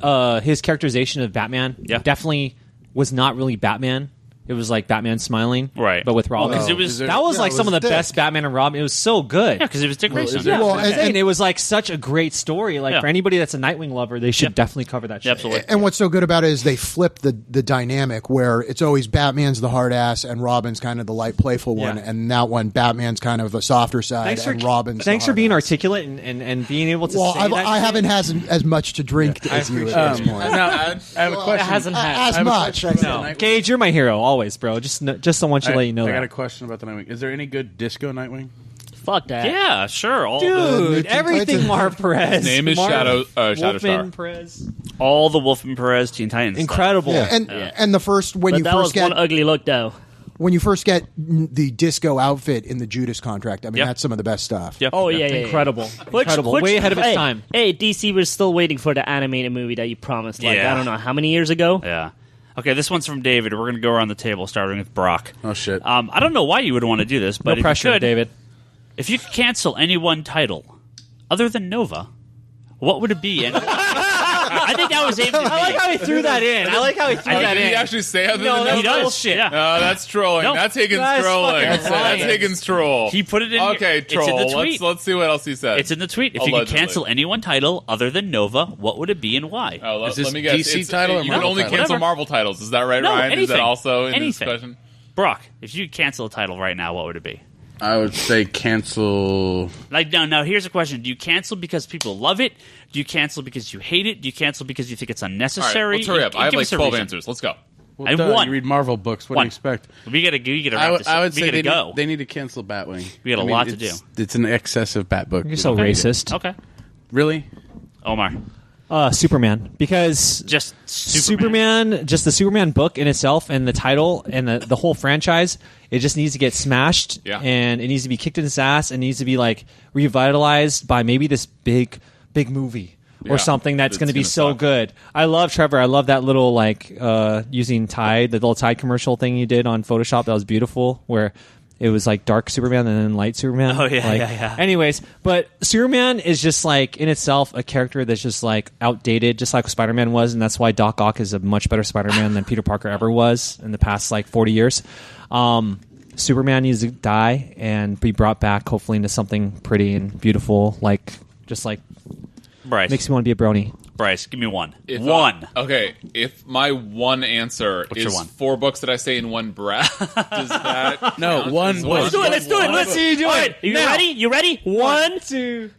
characterization of Batman definitely was not really Batman. It was like Batman smiling, Right. But with Robin. Because it was That was like some of the best Batman and Robin. It was so good. Yeah, because it was Dick Grayson. Yeah, Well, and it was like such a great story. Like for anybody that's a Nightwing lover, they should definitely cover that shit. Absolutely. And what's so good about it is they flip the dynamic where it's always Batman's the hard ass and Robin's kind of the light, playful one, and that one Batman's kind of the softer side and Robin's. Thanks the for being hard ass. articulate and being able to. Well, say that I shit. haven't had as much to drink as you at this point. Now, I have a question. hasn't had. As much. No, Gage, you're my hero always, bro. Just I want you to let you know I that. got a question about the Nightwing. Is there any good disco Nightwing? Fuck that. Yeah, sure. Dude, everything Marv Perez. His name is Marv Shadow Star. Wolfman Perez. All the Wolfman Perez Teen Titans. Incredible. Yeah. And the first when But you that first was get one ugly look, though. when you first get the disco outfit in the Judas contract, I mean that's some of the best stuff. Yep. Oh, yeah. Incredible. Incredible. Way ahead of its time. Hey, DC was still waiting for the animated movie that you promised, like, Yeah. I don't know, how many years ago? Yeah. Okay, this one's from David. We're going to go around the table, starting with Brock. Oh, shit. I don't know why you would want to do this, but No if you pressure, could, David. If you could cancel any one title other than Nova, what would it be? And I think that was aimed at me. I like how he threw that in. Did he actually say other No, than that's He does. bullshit. Yeah. No, that's trolling. No. That's Higgins That's trolling. fucking That's Higgins troll. He put it in. Okay, It's troll. in the tweet. Let's see what else he said. It's in the tweet. If you Allegedly. could cancel any one title other than Nova, what would it be and why? Oh, Is this let me guess. DC It's- title or you can Marvel only title? cancel Whatever. Marvel titles. Is that right, No, Ryan? Is that anything. also in Anything. discussion? Brock, if you could cancel a title right now, what would it be? I would say cancel. Like now, here's a question: do you cancel because people love it? Do you cancel because you hate it? Do you cancel because you think it's All right, unnecessary? let's hurry up. I have Give like us a 12 reason. answers. Let's go. Well, I duh, won. You read Marvel books. What One. do you expect? We gotta wrap I would, this. I would we say gotta go. they need to cancel Batwing. We got a lot to it's- It's an excessive Bat book. You're so racist. Okay, Really? Omar, Superman, because just Superman, just the Superman book in itself and the title and the whole franchise, it just needs to get smashed and it needs to be kicked in its ass and needs to be like revitalized by maybe this big movie or something that's going to be so good. I love Trevor. I love that little like using Tide, the little Tide commercial thing you did on Photoshop. That was beautiful where it was like dark Superman and then light Superman. Oh, yeah, Like, yeah. Anyways, but Superman is just like in itself a character that's just like outdated, just like Spider-Man was, and that's why Doc Ock is a much better Spider-Man than Peter Parker ever was in the past like 40 years. Superman needs to die and be brought back, hopefully, into something pretty and beautiful, like just like Bryce. makes me want to be a brony. Bryce, give me one. If One. Okay, if my one answer What's your is one? 4 books that I say in one breath, does that No, count one as book. one? Let's do it. Let's do it. Let's see you do it. You ready? You ready? 1, 2,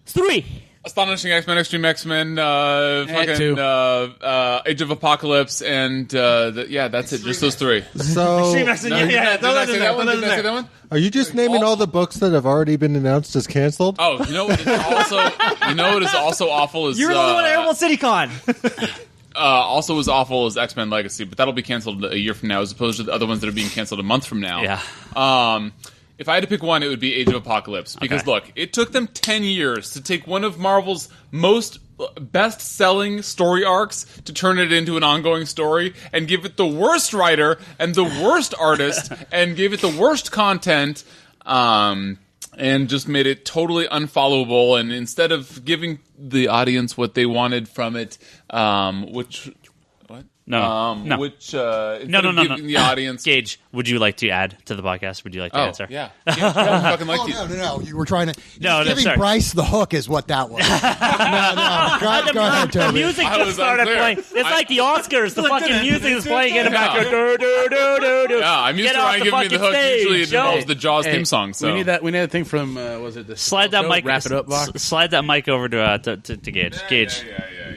3. Astonishing X-Men, Extreme X-Men, fucking two. Age of Apocalypse, and that's it. Just those 3. So, Didn't I say that one? Didn't I say that one? are you just naming all the books that have already been announced as canceled? Oh, you know what is also awful is You were the only one at Emerald City Con. also as awful as X-Men Legacy, but that'll be canceled a year from now, as opposed to the other ones that are being canceled a month from now. Yeah. If I had to pick one, it would be Age of Apocalypse. Because, look, it took them 10 years to take one of Marvel's most best-selling story arcs to turn it into an ongoing story and give it the worst writer and the worst artist and gave it the worst content and just made it totally unfollowable. And instead of giving the audience what they wanted from it, which the audience. Gage, would you like to add to the podcast? Would you like to answer? Yeah. Fucking like No. You were trying to. No, giving sorry. Bryce the hook is what that was. No. Go ahead, The Toby. music I just was started unclear. playing. It's like the Oscars. The fucking music is playing in the background. Yeah, I'm used to Ryan giving me the hook. Usually it involves the Jaws theme song. So We need that. We need a thing from. Was it the Slide that mic. Wrap it up box. Slide that mic over to Gage. Gage,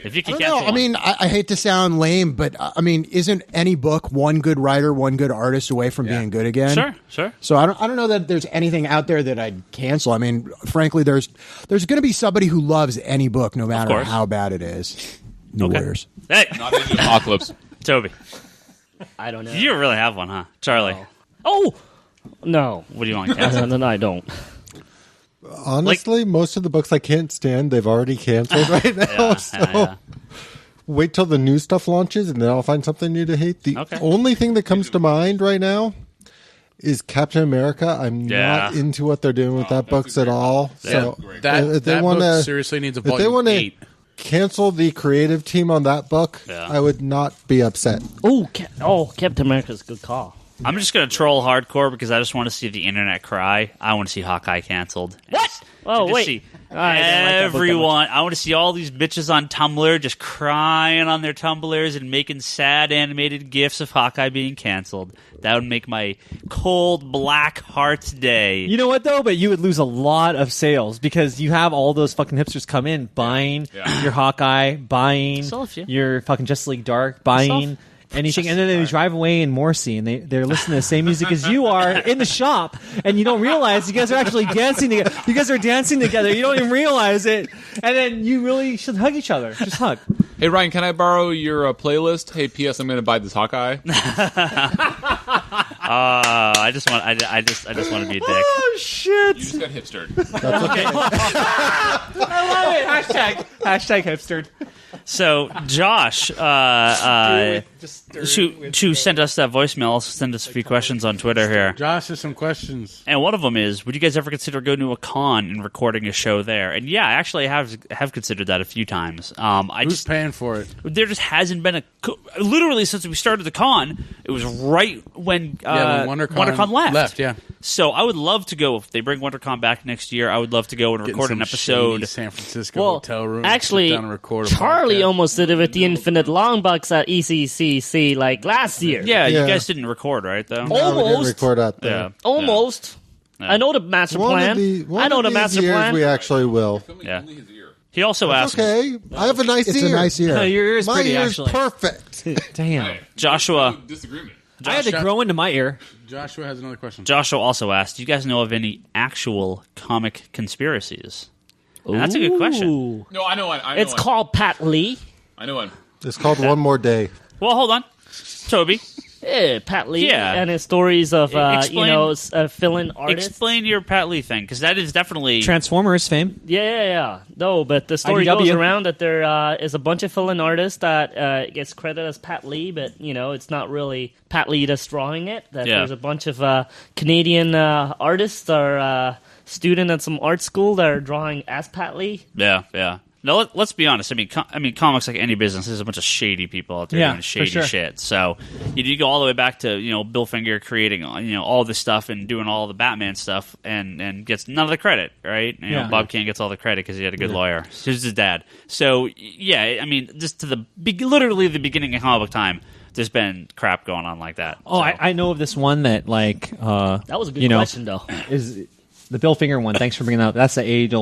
if you can I cancel. don't know. I mean, I hate to sound lame, but I mean, isn't any book one good writer, one good artist away from being good again? Sure. So I don't know that there's anything out there that I'd cancel. I mean, frankly, there's going to be somebody who loves any book, no matter how bad it is. No worries. Hey, not into Apocalypse. Toby, I don't know. you really have one, huh? Charlie, Oh no. what do you want to cancel? No, I don't. Honestly, most of the books I can't stand, they've already canceled right now. So wait till the new stuff launches, and then I'll find something new to hate. The only thing that comes to mind right now is Captain America. I'm not into what they're doing with that books at all. So That book seriously needs a volume. If they want 8. to cancel the creative team on that book, I would not be upset. Captain America's a good call. I'm just going to troll hardcore because I just want to see the internet cry. I want to see Hawkeye canceled. What? Oh, wait. See I didn't like that book that everyone. I want to see all these bitches on Tumblr just crying on their Tumblrs and making sad animated gifs of Hawkeye being canceled. That would make my cold black heart's day. You know what, though? But you would lose a lot of sales because you have all those fucking hipsters come in buying your Hawkeye, buying your fucking Justice League Dark, buying anything, and then they drive away in Morrissey, and they're listening to the same music as you are in the shop, and you don't realize you guys are actually dancing together. You guys are dancing together. You don't even realize it, and then you really should hug each other. Just hug. Hey Ryan, can I borrow your playlist? Hey, P.S. I'm going to buy this Hawkeye. I just want to be a dick. Oh shit! You just got hipstered. That's okay. I love it. Hashtag hipstered. So Josh, who sent us that voicemail, also sent us a few questions on Twitter here. Josh has some questions, and one of them is: would you guys ever consider going to a con and recording a show there? And yeah, actually, I have considered that a few times. Who's paying for it? There just hasn't been literally since we started the con. It was right when WonderCon left. Yeah. So I would love to go if they bring WonderCon back next year. I would love to go and record an episode. San Francisco hotel room. Actually, sit down and record a Charlie podcast. almost did it with the Infinite Longbox at ECCC like last year. Yeah, you guys didn't record, right? Though No, we didn't record out there. Yeah. Almost. Yeah. I know the master plan. I know the master plan. We actually will. Yeah. He also asked. Okay, I have a nice ear. It's a nice ear. Your ear is My pretty, ear's actually. perfect. Damn. Joshua. Disagreement. I had to grow into my ear. Joshua has another question. Joshua also asked, do you guys know of any actual comic conspiracies? And that's a good question. No, I know one. It's called Pat Lee. I know one. It's called One More Day. Well, hold on. Toby. Yeah, Pat Lee Yeah. and his stories of Explain- fill-in artists. Explain your Pat Lee thing, because that is definitely... Transformers fame. Yeah. No, but the story IDW. goes around that there is a bunch of fill-in artists that gets credited as Pat Lee, but it's not really Pat Lee that's drawing it. That there's a bunch of Canadian artists or student at some art school that are drawing as Pat Lee. Yeah. No, let's be honest. I mean, comics, like any business, there's a bunch of shady people out there doing shady shit. So you go all the way back to Bill Finger creating all this stuff and doing all the Batman stuff and gets none of the credit, right? Bob Kane gets all the credit because he had a good lawyer. It's his dad. So yeah, I mean, just to literally the beginning of comic book time, there's been crap going on like that. Oh, so. I know of this one that that was a good question though. Is the Bill Finger one? Thanks for bringing that up. That's the age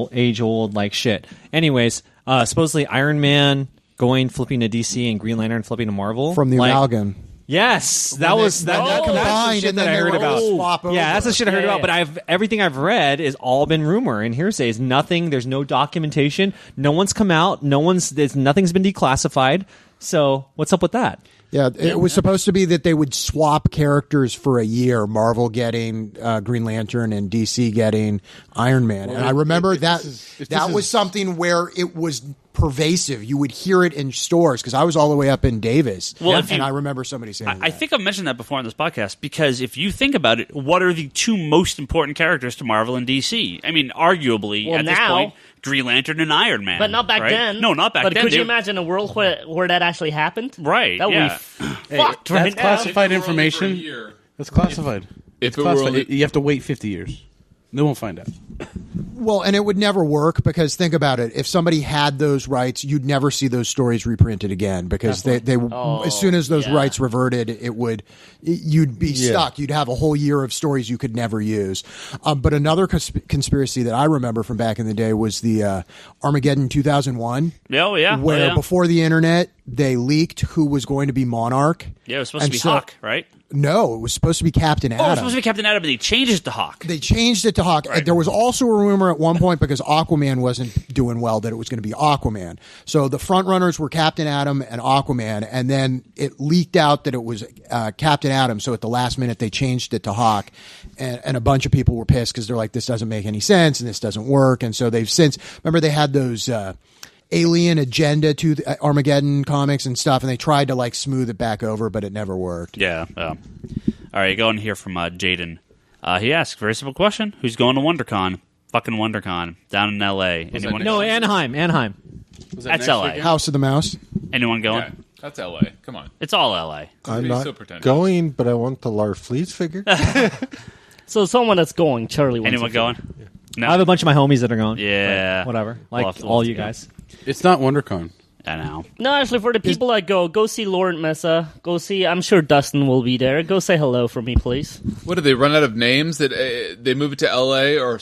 old like shit. Anyways, supposedly Iron Man flipping to DC and Green Lantern flipping to Marvel From the amalgam. Yes, that was that combined, shit and that then I they heard were about. all swap over. Yeah, that's the shit I heard about. But everything I've read is all been rumor and hearsays. Nothing. There's no documentation. No one's come out. Nothing's been declassified. So what's up with that? Yeah, it was supposed to be that they would swap characters for a year, Marvel getting Green Lantern and DC getting Iron Man. And I remember that was something where it was pervasive. You would hear it in stores because I was all the way up in Davis. Well, and I remember somebody saying that. I think I've mentioned that before on this podcast because if you think about it, what are the two most important characters to Marvel and DC? I mean, arguably at this point, Green Lantern and Iron Man. But not back then. No, not back then. But could you imagine a world where that actually happened? Right. That would be fucked right That's now. classified information. That's classified. If it Classified. were You have to wait 50 years. They won't find out. Well, and it would never work because think about it. If somebody had those rights, you'd never see those stories reprinted again because they as soon as those rights reverted, you'd be stuck. You'd have a whole year of stories you could never use. But another conspiracy that I remember from back in the day was the Armageddon 2001. Oh, yeah. Where before the internet, they leaked who was going to be Monarch. Yeah, it was supposed to be Hawk, right? No, it was supposed to be Captain Atom. Oh, it was supposed to be Captain Atom, but they changed it to Hawk. They changed it to Hawk. Right. There was also a rumor at one point because Aquaman wasn't doing well that it was going to be Aquaman. So the front runners were Captain Atom and Aquaman, and then it leaked out that it was Captain Atom. So at the last minute, they changed it to Hawk, and a bunch of people were pissed because they're like, this doesn't make any sense and this doesn't work. And so they've since, remember they had those alien agenda to the Armageddon comics and stuff, and they tried to like smooth it back over, but it never worked. Yeah. All right, go and hear from Jaden. He asks, very simple question: who's going to WonderCon? Fucking WonderCon down in L.A. Anyone? No, Anaheim. That's L.A. House of the Mouse. Anyone going? Yeah, that's L.A. Come on. It's all L.A. I'm Be not so pretentious. going, but I want the Lars Fleets figure. So someone that's going, Charlie. Wants Anyone to going? No. I have a bunch of my homies that are going. Yeah. But whatever. We'll Like have to all look you together. guys. It's not WonderCon. I know. No, actually, for the people that go see Laurent Mesa. Go see. I'm sure Dustin will be there. Go say hello for me, please. What did they run out of names that they move it to L.A. or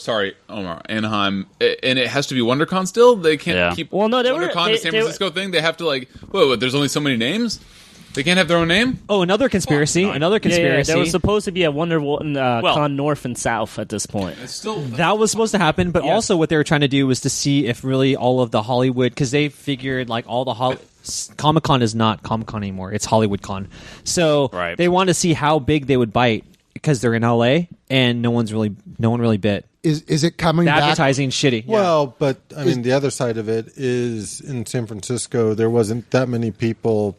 Anaheim, and it has to be WonderCon still? They can't keep Well, no, they WonderCon were the San Francisco thing. They have to like. Whoa, there's only so many names. They can't have their own name. Oh, another conspiracy. Another conspiracy. There was supposed to be a Con North and South at this point. It's still That was supposed to happen, but also what they were trying to do was to see if really all of the Hollywood, because they figured like all the Comic-Con is not Comic-Con anymore; it's Hollywood Con. So they wanted to see how big they would bite because they're in LA and no one really bit. Is it coming the back? advertising shitty? Well, but I mean, the other side of it is in San Francisco, there wasn't that many people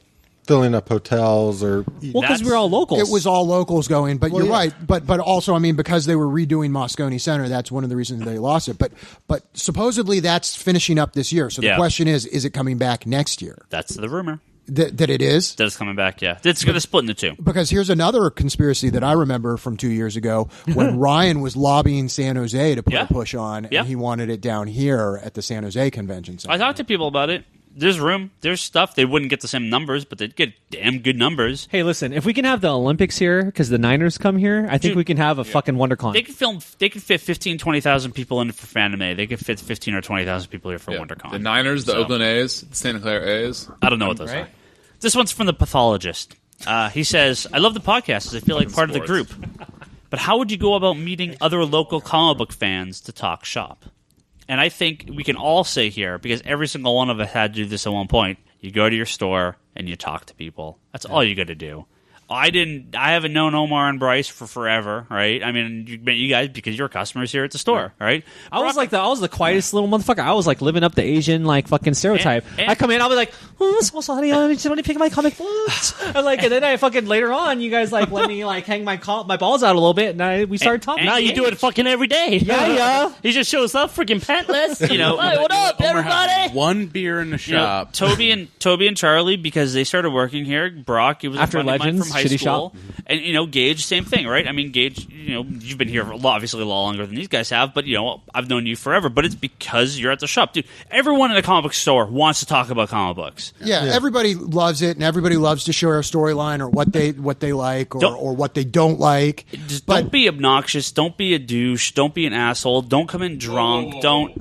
filling up hotels or well, because we're all locals. It was all locals going, but you're right. But also, I mean, because they were redoing Moscone Center, that's one of the reasons they lost it. But supposedly that's finishing up this year. So the question is it coming back next year? That's the rumor. That it is? That it's coming back, yeah. It's going to split into two. Because here's another conspiracy that I remember from 2 years ago when Ryan was lobbying San Jose to put a push on, and he wanted it down here at the San Jose Convention Center. I talked to people about it. There's room. There's stuff. They wouldn't get the same numbers, but they'd get damn good numbers. Hey, listen, if we can have the Olympics here because the Niners come here, I think we can have a fucking WonderCon. They could fit 15, 20,000 people in for Fanime. They could fit 15 or 20,000 people here for WonderCon. the Niners, the Oakland A's, the Santa Clara A's. I don't know what those are. This one's from the pathologist. He says, I love the podcast as I feel like part of the group. But how would you go about meeting other local comic book fans to talk shop? And I think we can all say here, because every single one of us had to do this at one point, you go to your store and you talk to people. That's all you got to do. I haven't known Omar and Bryce for forever, right? I mean, you guys because you're customers here at the store, right? I was the quietest little motherfucker. I was like living up the Asian like fucking stereotype. I come in, I'll be like, oh, so sorry, I just want to pick my comic books. And then I fucking later on, you guys like let me like hang my balls out a little bit, and we started talking. Now you do it fucking every day. Yeah. He just shows up freaking pantless. Hey, what up, everybody? One beer in the shop. Toby and Charlie, because they started working here. Brock, it was After a friend of mine Legends, from high Shitty school. Shop. And Gage, same thing, right? I mean, Gage, you've been here obviously a lot longer than these guys have, but I've known you forever. But it's because you're at the shop, dude. Everyone in a comic book store wants to talk about comic books. Yeah, everybody loves it, and everybody loves to share a storyline or what they like or what they don't like. Just don't be obnoxious. Don't be a douche. Don't be an asshole. Don't come in drunk. Don't.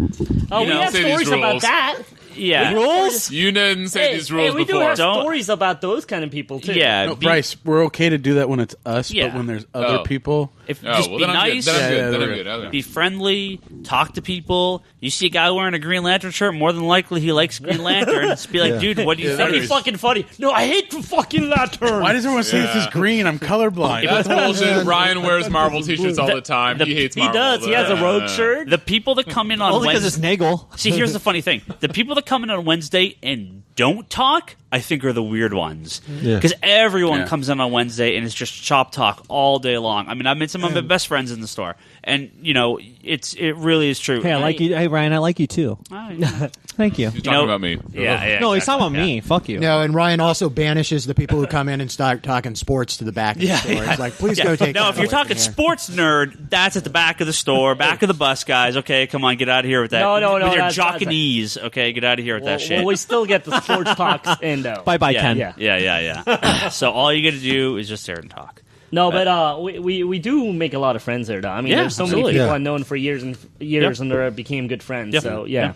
Oh, we have stories about that. Yeah. Rules? You didn't say these rules we before. do have stories about those kind of people, too. Yeah. No, Bryce, we're okay to do that when it's us, Yeah. but when there's other people, If Oh, just well, be then I'm good. nice, Then I'm good. Then I'm good. Okay. be friendly, talk to people. You see a guy wearing a Green Lantern shirt, more than likely he likes Green Lantern. Just be like, dude, what do you think? That'd be fucking funny. No, I hate the fucking Lantern. Why does everyone say this is green? I'm colorblind. That's bullshit. Ryan wears Marvel t-shirts all the time. He hates He Marvel. does. He has a rogue shirt. The people that come in on Only because Wednesday. it's Nagel. See, here's the funny thing: the people that come in on Wednesday and don't talk, I think, are the weird ones. Yeah. Because everyone Yeah. comes in on Wednesday and it's just shop talk all day long. I mean, I've met some of my best friends in the store, and it really is true. Hey, I like you. Hey, Ryan, I like you too. Thank you. He's talking about me. Yeah. No, he's talking about exactly. me. Fuck you. No, and Ryan also banishes the people who come in and start talking sports to the back of the store. He's like, please go take. No, that if you're away from talking here. sports nerd, that's at the back of the store, back of the bus, guys. Okay, come on, get out of here with that. No, with your that's- Jockinese. Okay, get out of here with that shit. Well, we still get the sports talks in though. Bye, yeah, Ken. yeah. So all you got to do is just sit and talk. No, but we do make a lot of friends there, though. I mean, Yeah, there's so absolutely. many people Yeah. I've known for years and years, and they became good friends. Yeah. So yeah.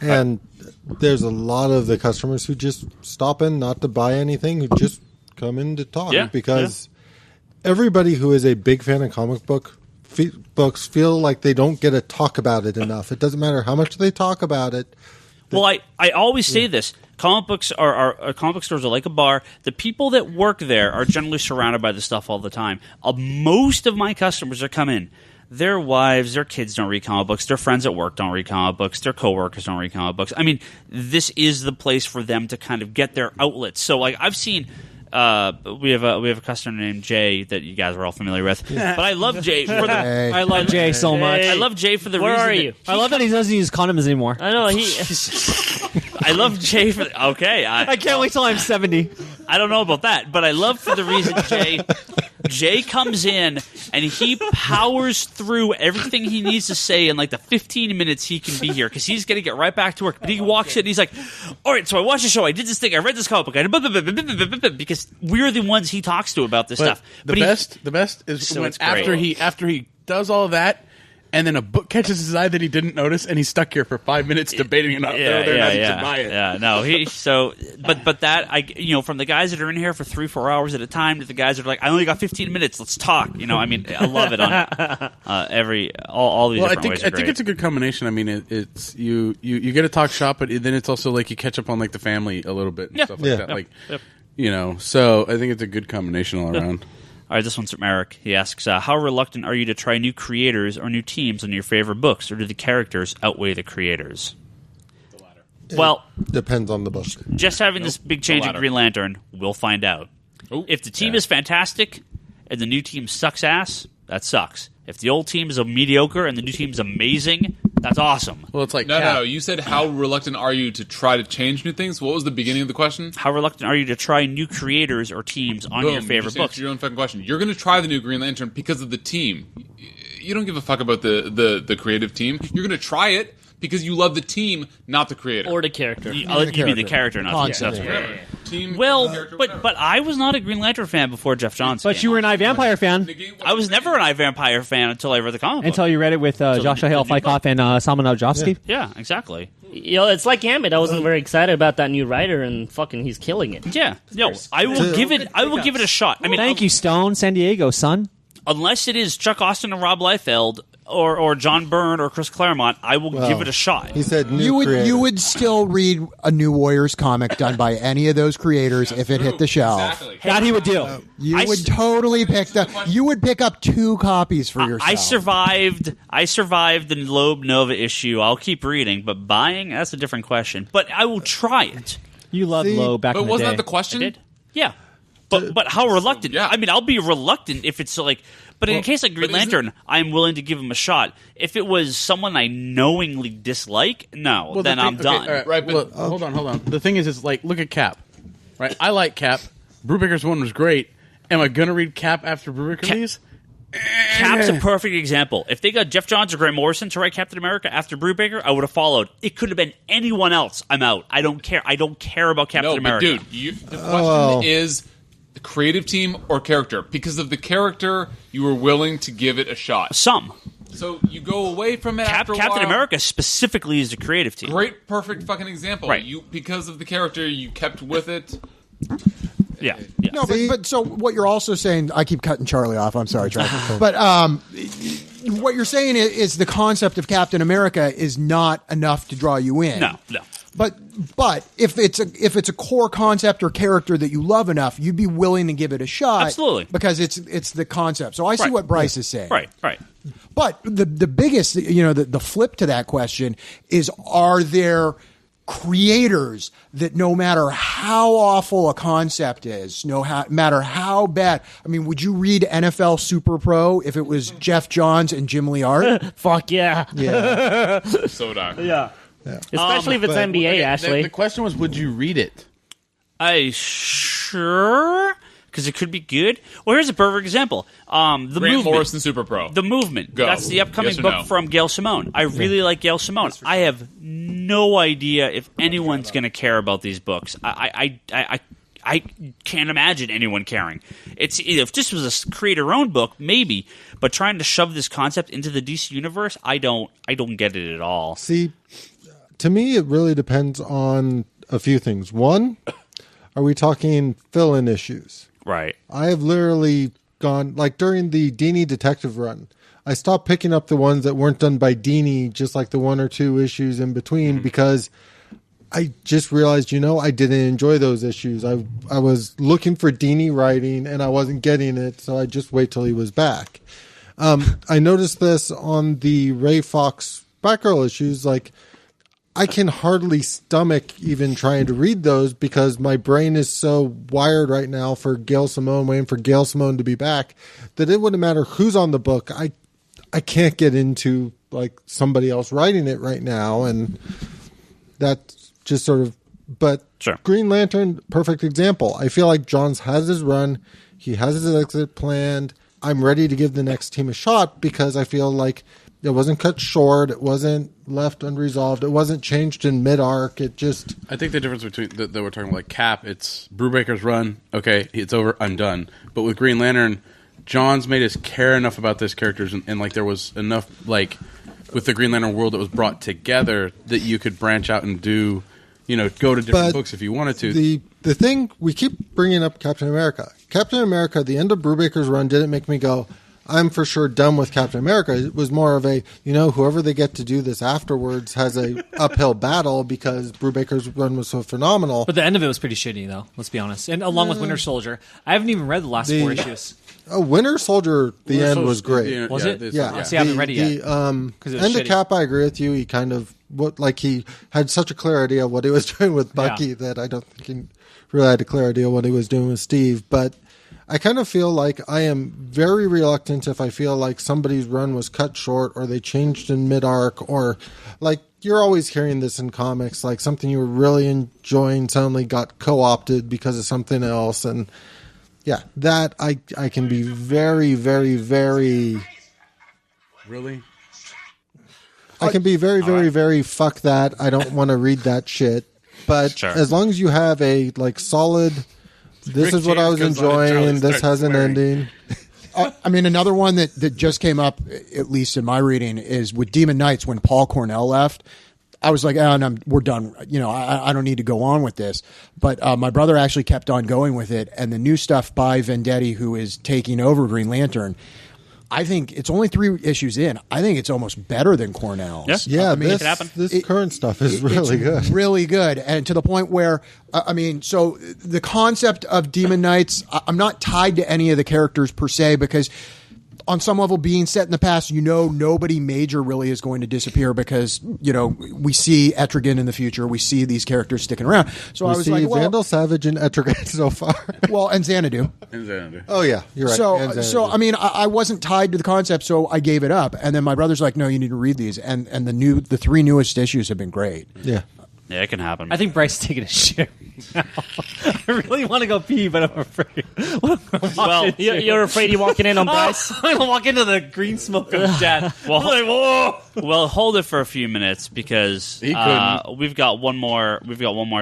And there's a lot of the customers who just stop in not to buy anything, who just come in to talk. Yeah, Because everybody who is a big fan of comic books feel like they don't get to talk about it enough. It doesn't matter how much they talk about it. Well, I always say this. Comic books comic book stores are like a bar. The people that work there are generally surrounded by this stuff all the time. Most of my customers that come in, their wives, their kids don't read comic books. Their friends at work don't read comic books. Their coworkers don't read comic books. I mean, this is the place for them to kind of get their outlets. So, like, I've seen. We have a customer named Jay that you guys are all familiar with, but I love Jay. Hey. I love Jay so much. I love Jay for the Where reason. are that you? I love that he doesn't use condoms anymore. I know I love Jay for. Okay, I can't wait till I'm 70. I don't know about that, but I love for the reason Jay comes in and he powers through everything he needs to say in like the 15 minutes he can be here because he's going to get right back to work. But he walks in and he's like, all right, so I watched the show, I did this thing, I read this comic book, because we're the ones he talks to about this stuff. The best is So when it's great. after he does all of that, and then a book catches his eye that he didn't notice, and he's stuck here for 5 minutes debating it. Buy it. Yeah, no, but that from the guys that are in here for 3-4 hours at a time to the guys that are like, I only got 15 minutes, let's talk. I mean, I love it on all these different ways. I think it's a good combination. I mean, it's you get to talk shop, but then it's also like you catch up on like the family a little bit and stuff like that. So I think it's a good combination all around. All right, this one's from Eric. He asks, how reluctant are you to try new creators or new teams on your favorite books, or do the characters outweigh the creators? The latter. Well, Depends on the book. just having this big change in Green Lantern, we'll find out. If the team is fantastic and the new team sucks ass, that sucks. If the old team is mediocre and the new team is amazing, that's awesome. Well, it's like No. You said how reluctant are you to try to change new things? What was the beginning of the question? How reluctant are you to try new creators or teams on your Boom, favorite just books? answer your own fucking question. You're going to try the new Green Lantern because of the team. You don't give a fuck about the creative team. You're going to try it because you love the team, not the creator. or the character. You mean the character, not the Concept. stuff. Team, Well, character, but whatever. but I was not a Green Lantern fan before Jeff Johnson. But you were an iVampire fan I was never an iVampire fan until I read the comic book. until you read it with Joshua Hale Fykoff and Salman Al-Jafsky. Yeah, exactly. It's like Gambit. I wasn't very excited about that new writer, and fucking, he's killing it. Yeah, no, I will give it a shot. I mean, Thank you, Stone. San Diego, son. unless it is Chuck Austin and Rob Liefeld or John Byrne or Chris Claremont, I will give it a shot. He said new You would still read a New Warriors comic done by any of those creators if it hit the shelf. Exactly. That he would do. You would totally pick you would pick up 2 copies for yourself. I survived the Loeb Nova issue. I'll keep reading, but buying, that's a different question. But I will try it. You loved Lowe back But in the wasn't day. that the question? I did? Yeah. But how reluctant? yeah. I mean, I'll be reluctant if it's like... But in a case like Green but isn't- Lantern, I'm willing to give him a shot. If it was someone I knowingly dislike, no, then I'm done. all right, Right, but- well, hold on. The thing is like, look at Cap. Right? I like Cap. Brubaker's one was great. Am I going to read Cap after Brubaker leaves? Cap's a perfect example. If they got Jeff Johns or Grant Morrison to write Captain America after Brubaker, I would have followed. It could have been anyone else. I'm out. I don't care. I don't care about Captain No, America. but dude, the question is the creative team or character. Because of the character, you were willing to give it a shot. Some. So you go away from it after a Captain while. America specifically is the creative team. Great, perfect fucking example. Right. You, because of the character, you kept with it. Yeah. No, but so what you're also saying, I keep cutting Charlie off. I'm sorry, Charlie. But what you're saying is the concept of Captain America is not enough to draw you in. No. But if it's a core concept or character that you love enough, you'd be willing to give it a shot. Absolutely. Because it's the concept. So I see what Bryce is saying. Right. But the biggest, the flip to that question is, are there creators that no matter how awful a concept is, matter how bad, I mean, would you read NFL Super Pro if it was Jeff Johns and Jim Leart? Fuck yeah. Yeah. So dark. Yeah. Especially if it's NBA, Ashley. The question was, would you read it? Sure, because it could be good. Well, here's a perfect example. The Grant Movement. Morrison Super Pro. The Movement. Go. That's the upcoming Yes or book no? from Gail Simone. I really like Gail Simone. I have no idea if anyone's going to care about these books. I can't imagine anyone caring. If this was a creator-owned book, maybe, but trying to shove this concept into the DC universe, I don't get it at all. See, to me, it really depends on a few things. One, are we talking fill-in issues? Right. I have literally gone, like during the Dini detective run, I stopped picking up the ones that weren't done by Dini, just like the one or two issues in between, because I just realized, I didn't enjoy those issues. I was looking for Dini writing and I wasn't getting it, so I just wait till he was back. I noticed this on the Ray Fox Batgirl issues, like I can hardly stomach even trying to read those because my brain is so wired right now for Gail Simone, waiting for Gail Simone to be back, that it wouldn't matter who's on the book. I can't get into like somebody else writing it right now, and that's just sort of. But sure. Green Lantern, perfect example. I feel like Johns has his run, he has his exit planned. I'm ready to give the next team a shot because I feel like it wasn't cut short. It wasn't left unresolved. It wasn't changed in mid-arc. It just... I think the difference between that we're talking about, like Cap, it's Brubaker's run. Okay, it's over. I'm done. But with Green Lantern, Johns made us care enough about these characters, and like there was enough, like with the Green Lantern world that was brought together that you could branch out and do, go to different books if you wanted to. The thing, we keep bringing up Captain America. Captain America, the end of Brubaker's run didn't make me go, I'm for sure done with Captain America. It was more of a, whoever they get to do this afterwards has a uphill battle because Brubaker's run was so phenomenal. But the end of it was pretty shitty, though. Let's be honest. And along with Winter Soldier, I haven't even read the last 4 issues. Winter Soldier, the end was great. Was it? Yeah. See, I haven't read it yet. The end of Cap, I agree with you. He kind of he had such a clear idea of what he was doing with Bucky that I don't think he really had a clear idea of what he was doing with Steve. But I kind of feel like I am very reluctant if I feel like somebody's run was cut short or they changed in mid-arc, or like you're always hearing this in comics, like something you were really enjoying suddenly got co-opted because of something else. And yeah, that I can be very, very, very... Really? I can be very, very, very fuck that. I don't want to read that shit. But Sure. as long as you have a solid... This is what I was enjoying. This has an ending. I mean, another one that just came up, at least in my reading, is with Demon Knights when Paul Cornell left. I was like, we're done. I don't need to go on with this. But my brother actually kept on going with it. And the new stuff by Vendetti, who is taking over Green Lantern, I think it's only 3 issues in. I think it's almost better than Cornell's. Yeah, it could happen. This current stuff is really good. Really good. And to the point where, so the concept of Demon Knights, I'm not tied to any of the characters per se, because on some level, being set in the past, nobody major really is going to disappear because, we see Etrigan in the future. We see these characters sticking around. So I was like, Vandal Savage and Etrigan so far. Well, and Xanadu. Oh, yeah, you're right. So I mean, I wasn't tied to the concept, so I gave it up. And then my brother's like, no, you need to read these. And the 3 newest issues have been great. Yeah. Yeah, it can happen. I think Bryce is taking a shit now. I really want to go pee, but I'm afraid. Well, you're afraid you're walking in on Bryce? I'm going to walk into the green smoke of death. Well, whoa! Well, hold it for a few minutes because He couldn't. we've got one more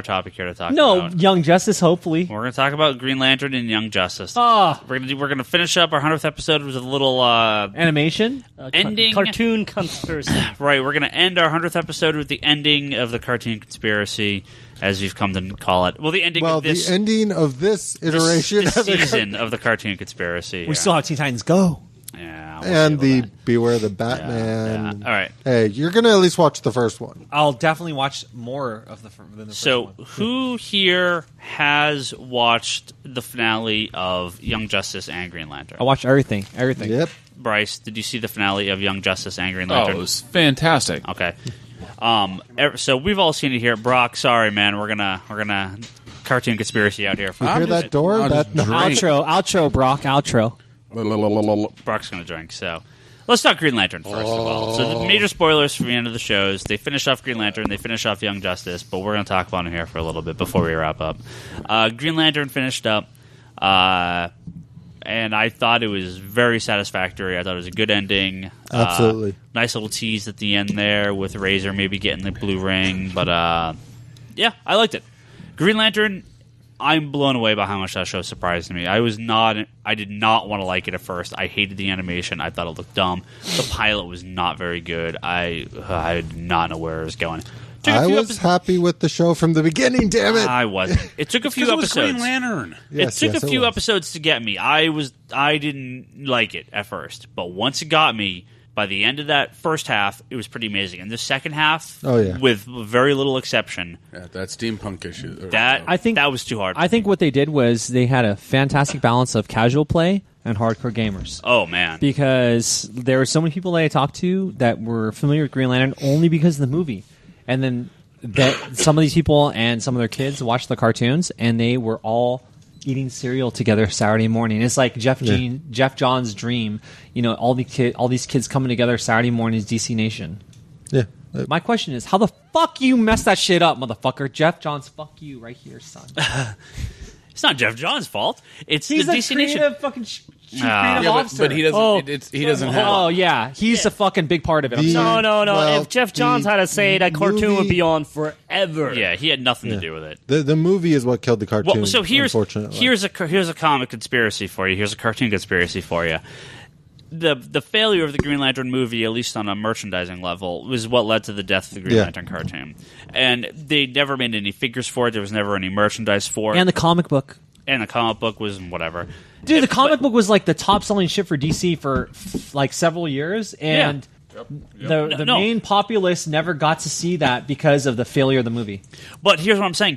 topic here to talk No, about. Young Justice, hopefully. We're going to talk about Green Lantern and Young Justice. Ah. We're going to finish up our 100th episode with a little Animation? ending. Cartoon conspiracy. Right, we're going to end our 100th episode with the ending of the cartoon conspiracy, as we've come to call it. Well, the ending of this the ending of this iteration this of the season of the cartoon conspiracy. We still have Teen Titans Go. Yeah, and we'll see the about Beware the Batman. Yeah. All right. Hey, you're gonna at least watch the first one. I'll definitely watch more of than the So, first one. who here has watched the finale of Young Justice and Green Lantern? I watched everything. Everything. Yep. Bryce, did you see the finale of Young Justice and Green Oh, Lantern? it was fantastic. Okay. So we've all seen it here. Brock, sorry, man. We're gonna cartoon conspiracy out here. You hear that door? I'll That just drink. Outro, Brock, outro. Brock's gonna drink. So let's talk Green Lantern first of all. So the major spoilers for the end of the shows. They finish off Green Lantern. They finish off Young Justice. But we're gonna talk about it here for a little bit before we wrap up. Green Lantern finished up. And I thought it was very satisfactory. I thought it was a good ending. Absolutely. Nice little tease at the end there with Razor maybe getting the blue ring. But, yeah, I liked it. Green Lantern, I'm blown away by how much that show surprised me. I did not want to like it at first. I hated the animation. I thought it looked dumb. The pilot was not very good. I did not know where it was going. I was happy with the show from the beginning, damn it. I wasn't. It took a few Because it was episodes. Green Lantern. Yes, it took yes, a it few was. episodes to get me. I didn't like it at first, but once it got me, by the end of that first half, it was pretty amazing. And the second half, with very little exception, that steampunk issue. I think that was too hard. I think what they did was they had a fantastic balance of casual play and hardcore gamers. Oh man, because there were so many people that I talked to that were familiar with Green Lantern only because of the movie, and then that some of these people and some of their kids watched the cartoons, and they were all eating cereal together Saturday morning. It's like Jeff John's dream. You know, all these kids coming together Saturday mornings, DC Nation. Yeah. My question is, how the fuck you messed that shit up, motherfucker? Jeff Johns, fuck you right here, son. It's not Jeff John's fault. It's He's the a DC creative Nation. fucking chief Yeah, creative officer. but he doesn't. He doesn't have. Oh yeah, he's a fucking big part of it. I'm sorry. No. Well, if Jeff Johns had to say that cartoon would movie- be on forever. Yeah, he had nothing to do with it. The movie is what killed the cartoon. Well, so here's unfortunately. a comic conspiracy for you. Here's a cartoon conspiracy for you. The failure of the Green Lantern movie, at least on a merchandising level, was what led to the death of the Green Lantern cartoon. And they never made any figures for it. There was never any merchandise for it. And the comic book. And the comic book was whatever. Dude, the comic book was like the top selling shit for DC for like several years, and the main populace never got to see that because of the failure of the movie. But here's what I'm saying.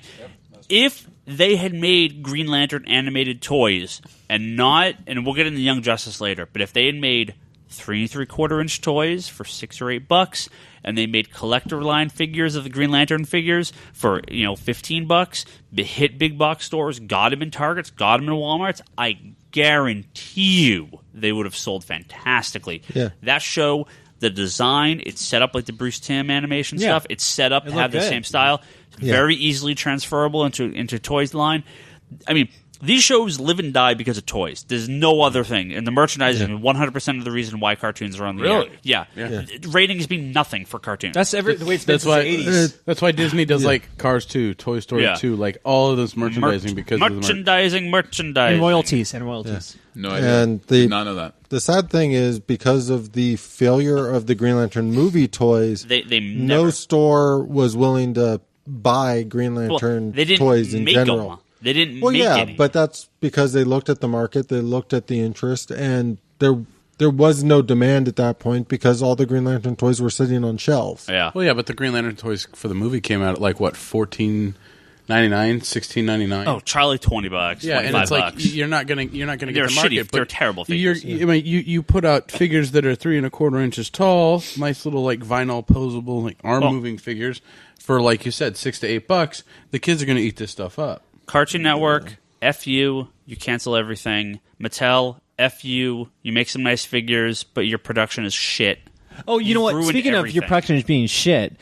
If they had made Green Lantern animated toys and we'll get into Young Justice later, but if they had made 3 3/4-inch toys for $6 or $8, and they made collector line figures of the Green Lantern figures for $15, hit big box stores, got them in Targets, got them in Walmarts, I guarantee you they would have sold fantastically. Yeah. That show, the design, it's set up like the Bruce Timm animation stuff. It's set up to have the good. same style. It's very easily transferable into toys line. I mean, these shows live and die because of toys. There's no other thing. And the merchandising is 100% of the reason why cartoons are on the air. Yeah. Ratings mean nothing for cartoons. That's the way it's been since the 80s. That's why Disney does like Cars 2, Toy Story 2, like all of this merchandising because of the merchandising. And royalties. No idea. And Did not know that. The sad thing is, because of the failure of the Green Lantern movie toys, they no never, store was willing to buy Green Lantern they didn't toys in make general. them. They didn't Well, make yeah, any. but that's because they looked at the market, they looked at the interest, and there was no demand at that point because all the Green Lantern toys were sitting on shelves. Yeah. Well, yeah, but the Green Lantern toys for the movie came out at like what, $14.99, $16.99. Oh, Charlie, $20. Yeah, and it's $25. like you're not gonna get They're the market. shitty. But They're terrible figures. I mean, you put out figures that are 3 1/4 inches tall, nice little like vinyl posable like arm moving figures for, like you said, $6 to $8. The kids are gonna eat this stuff up. Cartoon Network, F you cancel everything. Mattel, F you make some nice figures, but your production is shit. Oh, you know what? ruined Speaking of your everything. production as being shit,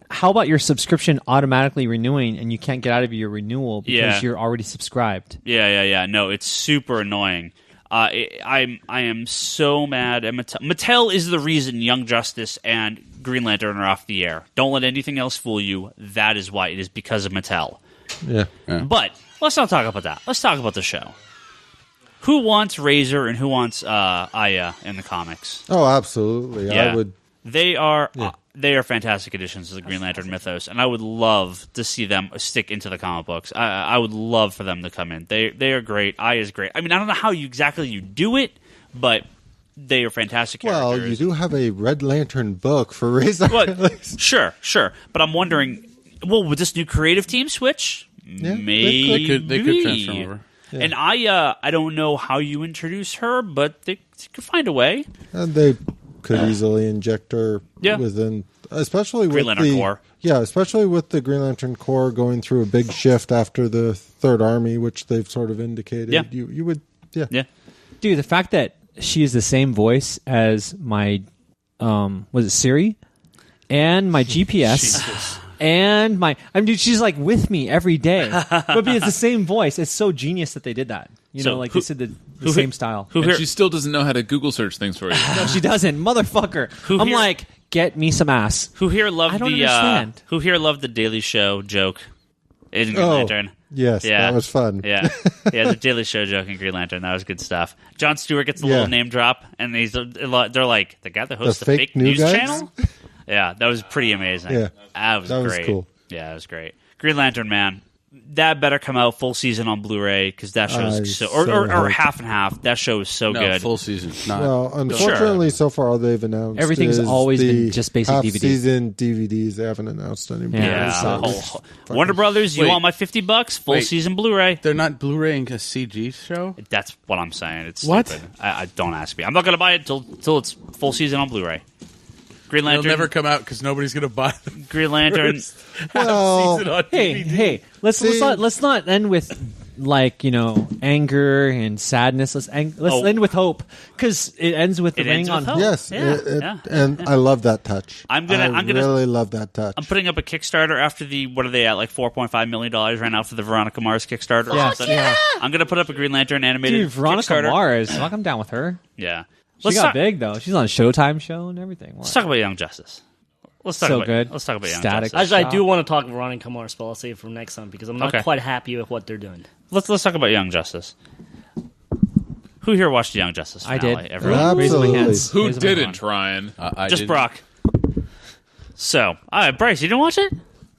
how about your subscription automatically renewing and you can't get out of your renewal because you're already subscribed? Yeah. No, it's super annoying. I am so mad at Mattel. Mattel is the reason Young Justice and Green Lantern are off the air. Don't let anything else fool you. That is why. It is because of Mattel. Yeah. But let's not talk about that. Let's talk about the show. Who wants Razor and who wants Aya in the comics? Oh, absolutely. Yeah. I would. They are fantastic additions to the Green Lantern mythos, and I would love to see them stick into the comic books. I would love for them to come in. They are great. Aya's great. I mean, I don't know how exactly you do it, but they are fantastic characters. Well, you do have a Red Lantern book for Razor. Sure. But I'm wondering, would this new creative team switch? Yeah, Maybe They could transform over. Yeah. And I don't know how you introduce her, but they could find a way. And they could easily inject her Yeah. within, especially Green with Lantern Corps. Yeah, especially with the Green Lantern Corps going through a big shift after the Third Army, which they've sort of indicated. Yeah. You would, Yeah. Dude, the fact that she is the same voice as my, was it Siri? And my GPS. And dude, she's like with me every day. But it's the same voice. It's so genius that they did that. You know, like they said the same style. And she still doesn't know how to Google search things for you. No, she doesn't. Motherfucker. I'm like, get me some ass. Who here loved I don't understand. Who here loved the Daily Show joke in Green Lantern? Yes, that was fun. Yeah, the Daily Show joke in Green Lantern. That was good stuff. Jon Stewart gets a little name drop, and they're like, the guy that hosts the fake news guys? channel? Yeah, that was pretty amazing. Yeah. That was was great. cool. Yeah, it was great. Green Lantern, man. That better come out full season on Blu-ray because that show is or half and half. That show is so good. Full season. Not Well, unfortunately, so far all they've announced Everything's is always the been just basic DVDs. half-season DVDs. They haven't announced anymore. Yeah. Warner Brothers, you Wait. want my $50? Full season Blu-ray. They're not Blu-raying a CG show? That's what I'm saying. It's What? stupid. I don't ask me. I'm not going to buy it till it's full season on Blu-ray. Green Lantern. It'll never come out because nobody's going to buy them. Green Lantern. Well, Hey, let's not end with like anger and sadness. Let's end with hope because it ends with the It ring ends on. with hope. yes, Yeah, and I love that touch. I'm gonna really love that touch. I'm putting up a Kickstarter after what are they at, like $4.5 million right now for the Veronica Mars Kickstarter. or Yes, something. yeah. I'm going to put up a Green Lantern animated Dude, Veronica Kickstarter. Mars. Fuck, I'm down with her. Yeah. She got big though. She's on a Showtime show and everything. Let's talk about Young Justice. Let's talk So about good. Let's talk about Young Static. Justice. Actually, I do want to talk Veronica Mars, but I'll save it for next time because I'm not quite happy with what they're doing. Let's talk about Young Justice. Who here watched the Young Justice I finale? did. Everyone? Raise my Absolutely. hands. Who Raise my didn't, hand. Ryan? I Just did. Brock. So, Bryce, you didn't watch it?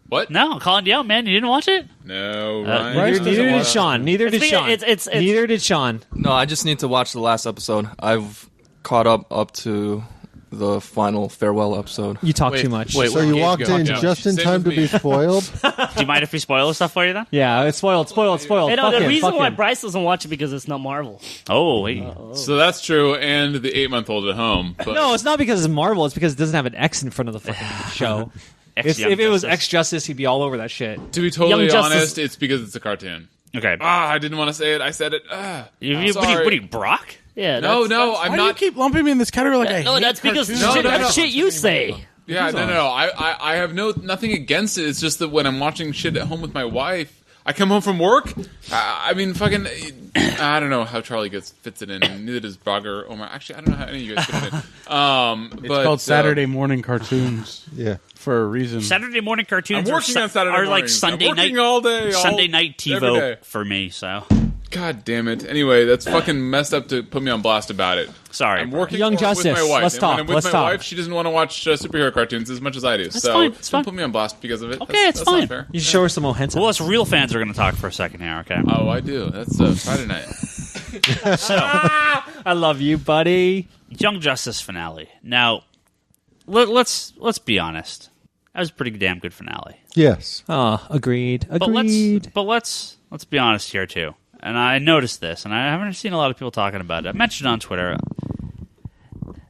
What? No, I'm calling you out, man. You didn't watch it? No, Ryan. Neither doesn't did watch- Sean. Neither did It's- Sean. it's- Neither did Sean. No, I just need to watch the last episode. I've caught up to the final farewell episode. You talk Wait, too much. wait, So you walked in Yeah. just in Same time to with be me. spoiled. Do you mind if we spoil stuff for you then? Yeah, it's spoiled. Hey, no, Fuck the him, reason fuck why him. Bryce doesn't watch it because it's not Marvel. Oh, wait. So that's true, and the 8-month-old at home. But No, it's not because it's Marvel. It's because it doesn't have an X in front of the fucking show. If Young it was Justice. X Justice, he'd be all over that shit. to be totally Young Justice- honest, it's because it's a cartoon. Okay. I didn't want to say it. I said it. What are you, Brock? Yeah, No, that's- I'm Why do you not. keep lumping me in this category like I No, hate that's because cartoons? No, no, no. shit you say. Yeah, no. I have nothing against it. It's just that when I'm watching shit at home with my wife, I come home from work. I mean, fucking. I don't know how Charlie fits it in. And neither does Brogger or Omar. Actually, I don't know how any of you guys fit it in. It's But called Saturday morning cartoons Yeah. for a reason. Saturday morning cartoons I'm working on Saturday are like mornings. Sunday I'm working night all day, Sunday night every TiVo day. for me, so God damn it. Anyway, that's fucking messed up to put me on blast about it. sorry. I'm working Young with my Justice. wife. Let's and talk. When I'm with Let's my talk. wife, she doesn't want to watch superhero cartoons as much as I do. So fine. It's don't fine. put me on blast because of it. Okay, That's- it's that's not fine. fair. You should show her some more hentai. Well, us real fans are going to talk for a second here, okay? Oh, I do. That's Friday night. I love you, buddy. Young Justice finale. Now, let's be honest. That was a pretty damn good finale. Yes. Oh, agreed. But let's be honest here too. And I noticed this, and I haven't seen a lot of people talking about it. I mentioned it on Twitter.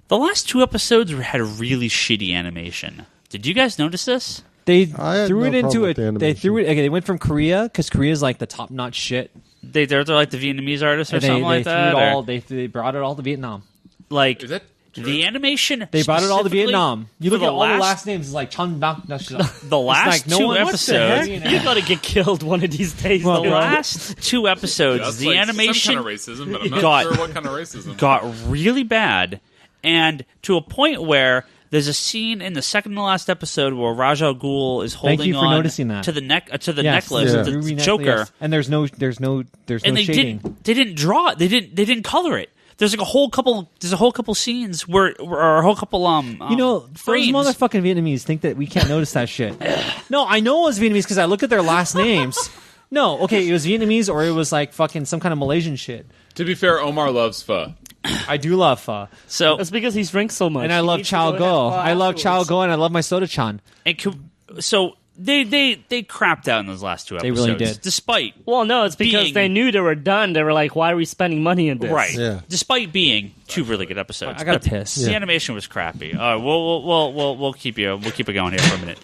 The last 2 episodes had really shitty animation. Did you guys notice this? They I had threw no it into problem it. with the They animation. threw it. Okay, they went from Korea because Korea's like the top notch shit. They're like the Vietnamese artists or And something like threw that. it all. or- They brought it all to Vietnam. like Is that the animation. They brought it all to specifically Vietnam. You for look at all the last names. It's like Chun Bang. The last like, no 2 one- what the episodes. heck? You're gonna get killed one of these days. Well, The though. last 2 episodes, That's the like animation some kind of racism, but I'm not got- sure what kind of racism. got really bad, and to a point where There's a scene in the second to last episode where Ra's al Ghul is holding Thank you for on noticing that. to the necklace, Yeah. the Ruby choker, necklace, and there's no and they shading. didn't draw it. They didn't color it. There's like a whole couple scenes or a whole couple frames. Those motherfucking Vietnamese think that we can't notice that shit. No, I know it was Vietnamese because I look at their last names. No, okay, it was Vietnamese or it was like fucking some kind of Malaysian shit. To be fair, Omar loves pho. I do love pho. So That's because he drinks so much. and I love Chao Go. I love Chao Go and I love my soda chan. so they crapped out in those last two They episodes. really did. Despite Well, no, it's because being- they knew they were done. They were like, "Why are we spending money in this?" right, Yeah. despite being two really good episodes. I gotta But piss. The Yeah. animation was crappy. All right, we'll keep it going here for a minute.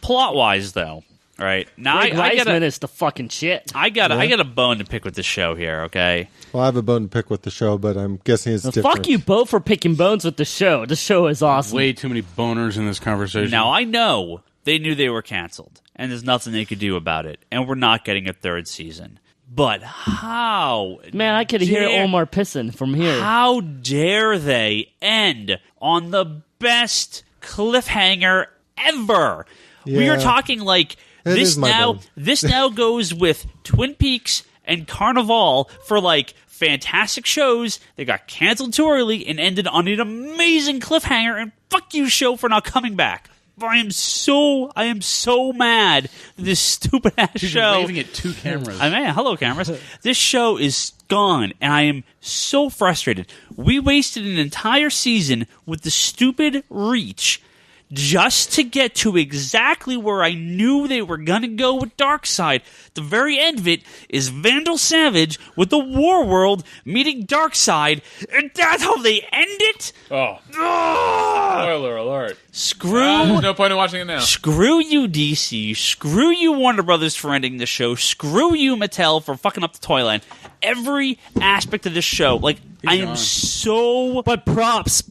Plot wise, though, all right now Greg I Weisman got is the fucking shit. I got a bone to pick with the show here. Okay, Well, I have a bone to pick with the show, but I'm guessing it's Well, different. fuck you both for picking bones with the show. The show is awesome. Way too many boners in this conversation. now I know they knew they were canceled, and there's nothing they could do about it, and we're not getting a third season. But how? Man, I could hear Omar pissing from here. How dare they end on the best cliffhanger ever? We Yeah. are talking like It this is my now. bone. This now goes with Twin Peaks and Carnival for like fantastic shows. They got canceled too early and ended on an amazing cliffhanger. And fuck you, show, for not coming back. I am so mad that this stupid ass Dude, show. you're waving at two cameras. I mean, hello, cameras. This show is gone, and I am so frustrated. We wasted an entire season with the stupid Reach just to get to exactly where I knew they were going to go with Darkseid. The very end of it is Vandal Savage with the War World meeting Darkseid, and that's how they end it? Oh, Ugh! spoiler alert. Screw There's no point in watching it now. Screw you, DC. Screw you, Warner Brothers, for ending the show. Screw you, Mattel, for fucking up the toy line. Every aspect of this show, like, I am so... But props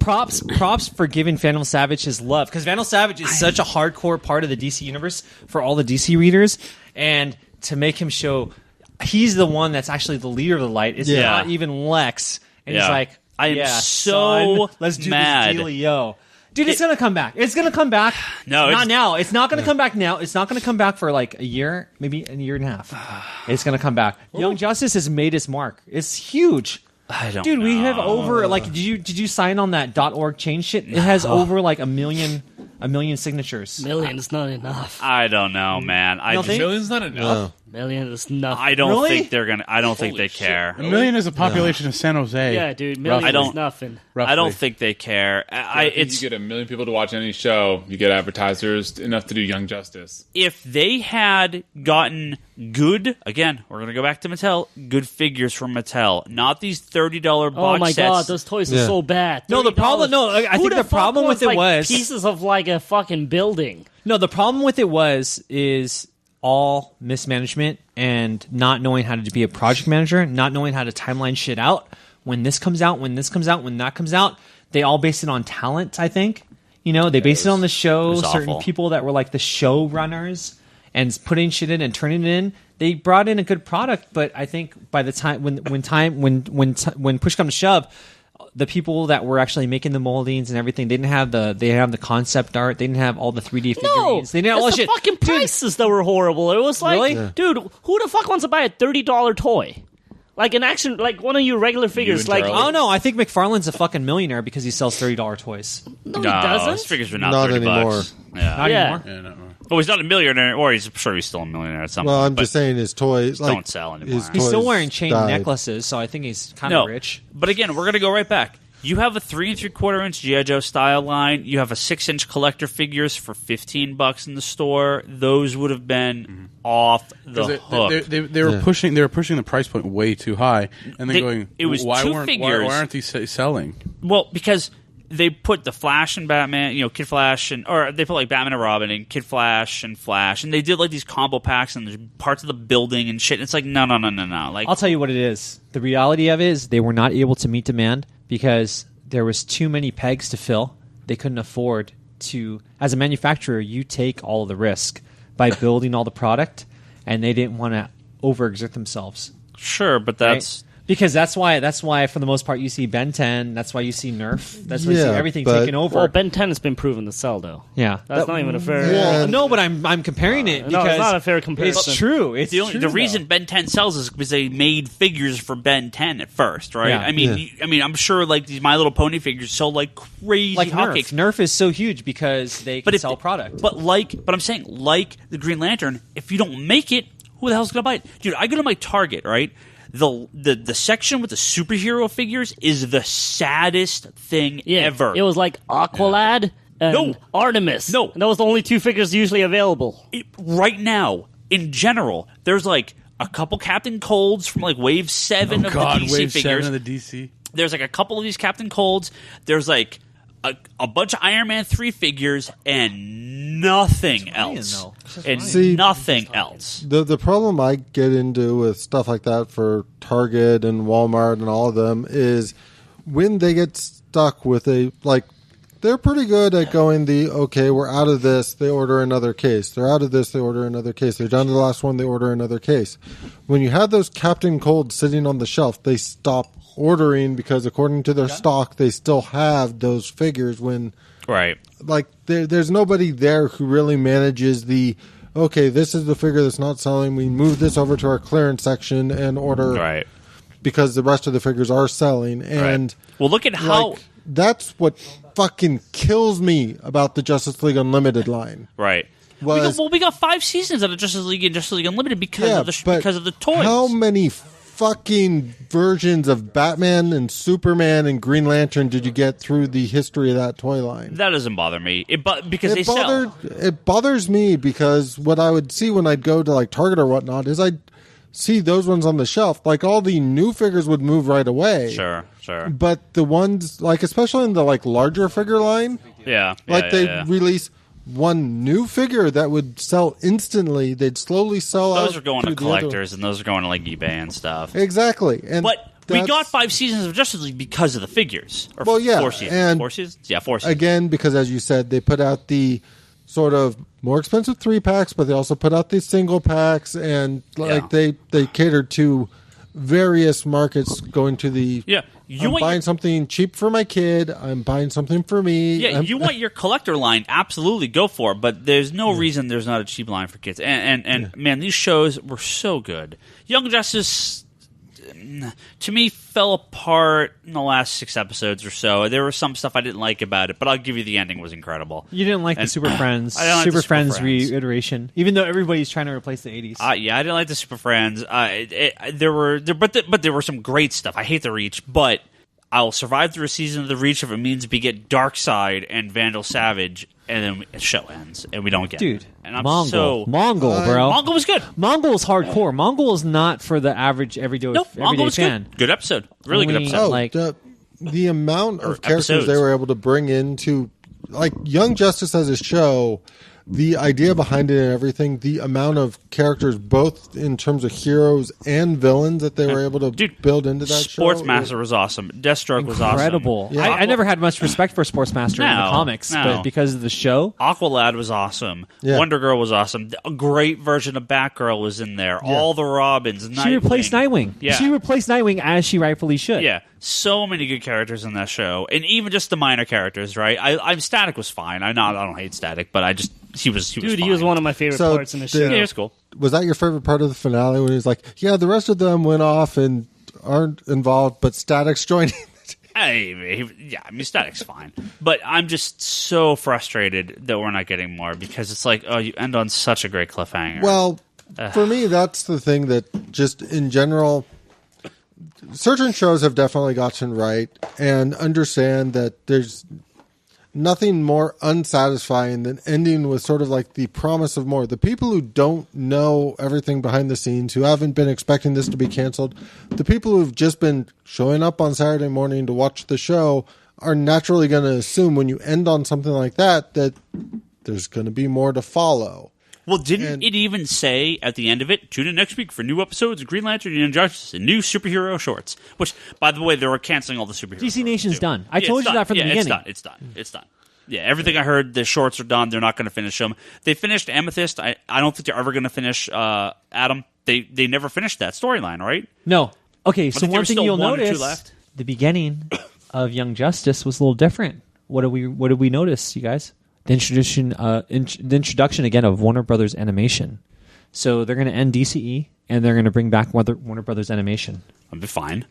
for giving Vandal Savage his love, because Vandal Savage is such a hardcore part of the DC universe for all the DC readers, and to make him show he's the one that's actually the leader of the light. It's not even Lex, and he's like, I am yeah, so son, let's do mad. this dealio. Dude, it's gonna come back. It's gonna come back. No, not now. It's not gonna come back now. It's not gonna come back for like a year, maybe a year and a half. It's gonna come back. Young Justice has made its mark. It's huge. I don't Dude, know. we have over like did you sign on that .org change shit? It has over like a million signatures. Million is not enough. I don't know, man. don't think? Million's not enough. Million is nothing. I don't Really? think they're gonna. I don't think they care. $1 million is the population of San Jose. Yeah, dude. Million I is don't- nothing. Roughly. I don't think they care. If you get 1 million people to watch any show, you get advertisers enough to do Young Justice. If they had gotten good, again, we're gonna go back to Mattel. Good figures from Mattel, not these $30 box Oh my sets. god, those toys are Yeah. so bad. No, the problem- $30. no, I Who think the fuck problem wants, with it like, was- pieces of like a fucking building. No, the problem with it is all mismanagement and not knowing how to be a project manager, not knowing how to timeline shit out. When this comes out, when this comes out, when that comes out, they all base it on talent, I think. You know, they base it on the show, was certain awful. people that were like the show runners and putting shit in and turning it in. They brought in a good product, but I think by the time when push comes to shove, the people that were actually making the moldings and everything, they didn't have the concept art. They didn't have all the 3D figurines. No, They didn't have all it's that the shit. fucking prices that were horrible. It was like, Really? Yeah. dude, who the fuck wants to buy a $30 toy? Like an action, like one of your regular figures. and Like, Charlie. Oh no, I think McFarlane's a fucking millionaire because he sells $30 toys. no, he His doesn't. figures are not Not 30 anymore. bucks. Yeah. Not Yeah. anymore. Yeah, no. Well, he's not a millionaire, or he's sure he's still a millionaire at some Well, point. I'm just saying his toys like, don't sell anymore. his He's still toys wearing chain died. necklaces, so I think he's kind No, of rich. but again, we're gonna go right back. You have a 3 3/4-inch G.I. Joe style line. You have a 6-inch collector figures for $15 in the store. Those would have been off the 'Cause hook. They were pushing the price point way too high, and then They- going, it was why two weren't figures. why aren't these selling? Well, because they put the Flash and Batman, Kid Flash, or they put like Batman and Robin and Kid Flash, and they did like these combo packs and there's parts of the building and shit. It's like no. Like I'll tell you what it is. The reality of it is they were not able to meet demand because there was too many pegs to fill. They couldn't afford to. As a manufacturer, you take all of the risk by building all the product, and they didn't want to overexert themselves. sure, but that's Because that's why for the most part you see Ben 10. That's why you see Nerf. That's why you see everything taken over. Well, Ben 10 has been proven to sell, though. Yeah, that's not even a fair. Well, no, but I'm comparing it because no, it's not a fair comparison. It's true. It's the reason Ben 10 sells is because they made figures for Ben 10 at first, right? Yeah. I mean, I'm sure like these My Little Pony figures sold like crazy like hotcakes. Nerf is so huge because they can sell product. But I'm saying like the Green Lantern, if you don't make it, who the hell's gonna buy it, dude? I go to my Target, right? The section with the superhero figures is the saddest thing ever. It was like Aqualad and Artemis. No. And that was the only 2 figures usually available. Right now, in general, there's like a couple Captain Colds from like Wave 7 of the DC Wave figures. 7 of the DC. There's like a couple of these Captain Colds. There's like a bunch of Iron Man 3 figures and nothing else. Nothing else. The problem I get into with stuff like that for Target and Walmart and all of them is when they get stuck with they're pretty good at going we're out of this, they order another case. They're out of this, they order another case. They're down to the last one, they order another case. When you have those Captain Cold sitting on the shelf, they stop ordering because according to their stock, they still have those figures when... Right. Like, there's nobody there who really manages this is the figure that's not selling. We move this over to our clearance section and order... Right. Because the rest of the figures are selling. And... Well, look at how... that's what fucking kills me about the Justice League Unlimited line. Right. We got 5 seasons of the Justice League and Justice League Unlimited because of the toys. How many fucking versions of Batman and Superman and Green Lantern did you get through the history of that toy line? That doesn't bother me. Sell. It bothers me because what I would see when I'd go to like Target or whatnot is I'd see those ones on the shelf. Like all the new figures would move right away. Sure. But the ones like especially in the like larger figure line, they release one new figure that would sell instantly. They'd slowly sell out. Those are going to collectors, and those are going to like eBay and stuff. Exactly. But we got 5 seasons of Justice League because of the figures. 4 seasons. And 4 seasons? Yeah, 4 seasons. Again, because as you said, they put out the sort of more expensive 3-packs, but they also put out these single packs, and they catered to various markets going to the... Yeah. I'm buying something cheap for my kid. I'm buying something for me. Yeah, you want your collector line, absolutely go for it, but there's no reason there's not a cheap line for kids. And man, these shows were so good. Young Justice, to me, fell apart in the last 6 episodes or so. There was some stuff I didn't like about it, but I'll give you the ending was incredible. You didn't like the Super Friends. I didn't like the Super Friends reiteration, even though everybody's trying to replace the 80s. Yeah, I didn't like the Super Friends. There were some great stuff. I hate the Reach, but I'll survive through a season of the Reach if it means we get Darkseid and Vandal Savage, and then the show ends, and we don't get it. And I'm Mongol, bro. Mongol was good. Mongol is hardcore. Mongol is not for the average everyday fan. Good episode. Really good episode. The amount of characters they were able to bring into, like Young Justice as a show, the idea behind it and everything, the amount of characters, both in terms of heroes and villains that they were able to build into that show. Sportsmaster was awesome. Deathstroke was awesome. Incredible. Yeah. I never had much respect for Sportsmaster in the comics, but because of the show. Aqualad was awesome. Yeah. Wonder Girl was awesome. A great version of Batgirl was in there. Yeah. All the Robins. She replaced Nightwing. Yeah. She replaced Nightwing as she rightfully should. Yeah. So many good characters in that show, and even just the minor characters, right? I'm Static was fine. I don't hate Static, but he was fine. He was one of my favorite parts in the show. Yeah, it's cool. Was that your favorite part of the finale when he was like, "Yeah, the rest of them went off and aren't involved, but Static's joining"? Static's fine, but I'm just so frustrated that we're not getting more because it's like, you end on such a great cliffhanger. Well, for me, that's the thing that just in general. Certain shows have definitely gotten right and understand that there's nothing more unsatisfying than ending with sort of like the promise of more. The people who don't know everything behind the scenes, who haven't been expecting this to be canceled, the people who've just been showing up on Saturday morning to watch the show are naturally going to assume when you end on something like that there's going to be more to follow. Well, didn't it even say at the end of it, tune in next week for new episodes of Green Lantern and Young Justice and new superhero shorts? Which, by the way, they were canceling all the superhero DC Nation's too. done. I told you that from the beginning. It's done. Yeah, everything I heard, the shorts are done. They're not going to finish them. They finished Amethyst. I don't think they're ever going to finish Atom. They never finished that storyline, right? No. Okay, so think there one was thing still you'll one or two notice, left. the beginning of Young Justice was a little different. What did we notice, you guys? The introduction again of Warner Brothers Animation. So they're going to end DCE and they're going to bring back Warner Brothers Animation. That'd be fine.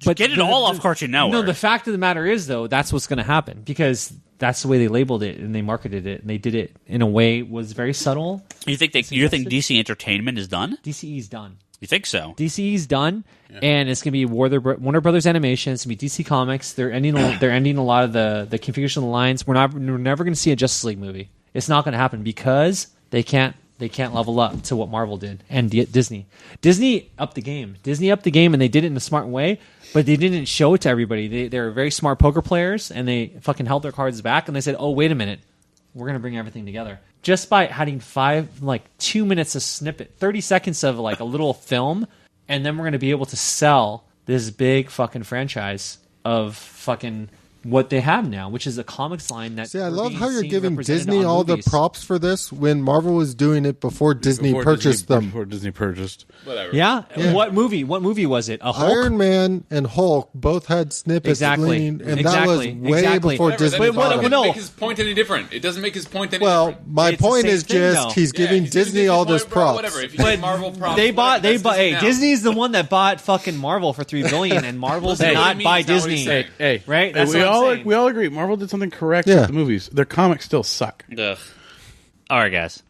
But Get it all off Cartoon Network. No, the fact of the matter is, though, that's what's going to happen because that's the way they labeled it and they marketed it and they did it in a way was very subtle. You think DC Entertainment is done? DCE's done. You think so? DCE's done, and it's going to be Warner Brothers Animation. It's going to be DC Comics. They're ending a lot of the configuration of the lines. We're never going to see a Justice League movie. It's not going to happen because they can't level up to what Marvel did and Disney. Disney upped the game. And they did it in a smart way, but they didn't show it to everybody. They were very smart poker players, and they fucking held their cards back, and they said, oh, wait a minute. We're going to bring everything together. Just by having 2 minutes of snippet, 30 seconds of like a little film, and then we're going to be able to sell this big fucking franchise of fucking what they have now, which is a comics line that. See, I love how you're giving Disney all the props for this when Marvel was doing it before Disney purchased them. Before Disney purchased. Whatever. Yeah? What movie? What movie was it? A Hulk? Iron Man and Hulk both had snippets Exactly. and that was way before Whatever, Disney. that bought doesn't them. make his point any different. It doesn't make his point any Well, different. my point is just he's giving he's Disney giving all his this point, bro, props. Whatever. If you get Marvel props, They bought. Disney now. Disney's the one that bought fucking Marvel for $3 billion, and Marvel did not buy Disney. Hey, right? That's what I'm saying. we all agree. Marvel did something correct Yeah. with the movies. Their comics still suck. Ugh. All right, guys.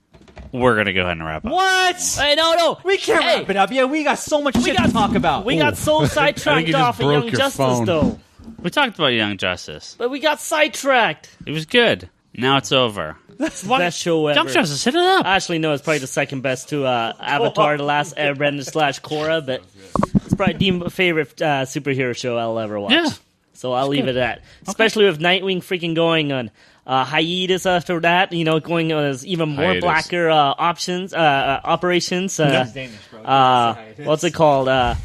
We're going to go ahead and wrap up. What? Hey, no. We can't wrap it up. Yeah, we got so much shit to talk about. We got so I think sidetracked you just off of broke Young your Justice, phone. though. We talked about Young Justice. But we got sidetracked. It was good. Now it's over. Best show ever. Young Justice, hit it up. Actually, no, it's probably the second best to Avatar: The Last Airbender / Korra, but it's probably the favorite superhero show I'll ever watch. Yeah. So I'll leave it at that. Especially with Nightwing freaking going on hiatus after that, going on even more Hiatus. blacker operations. What's it called? With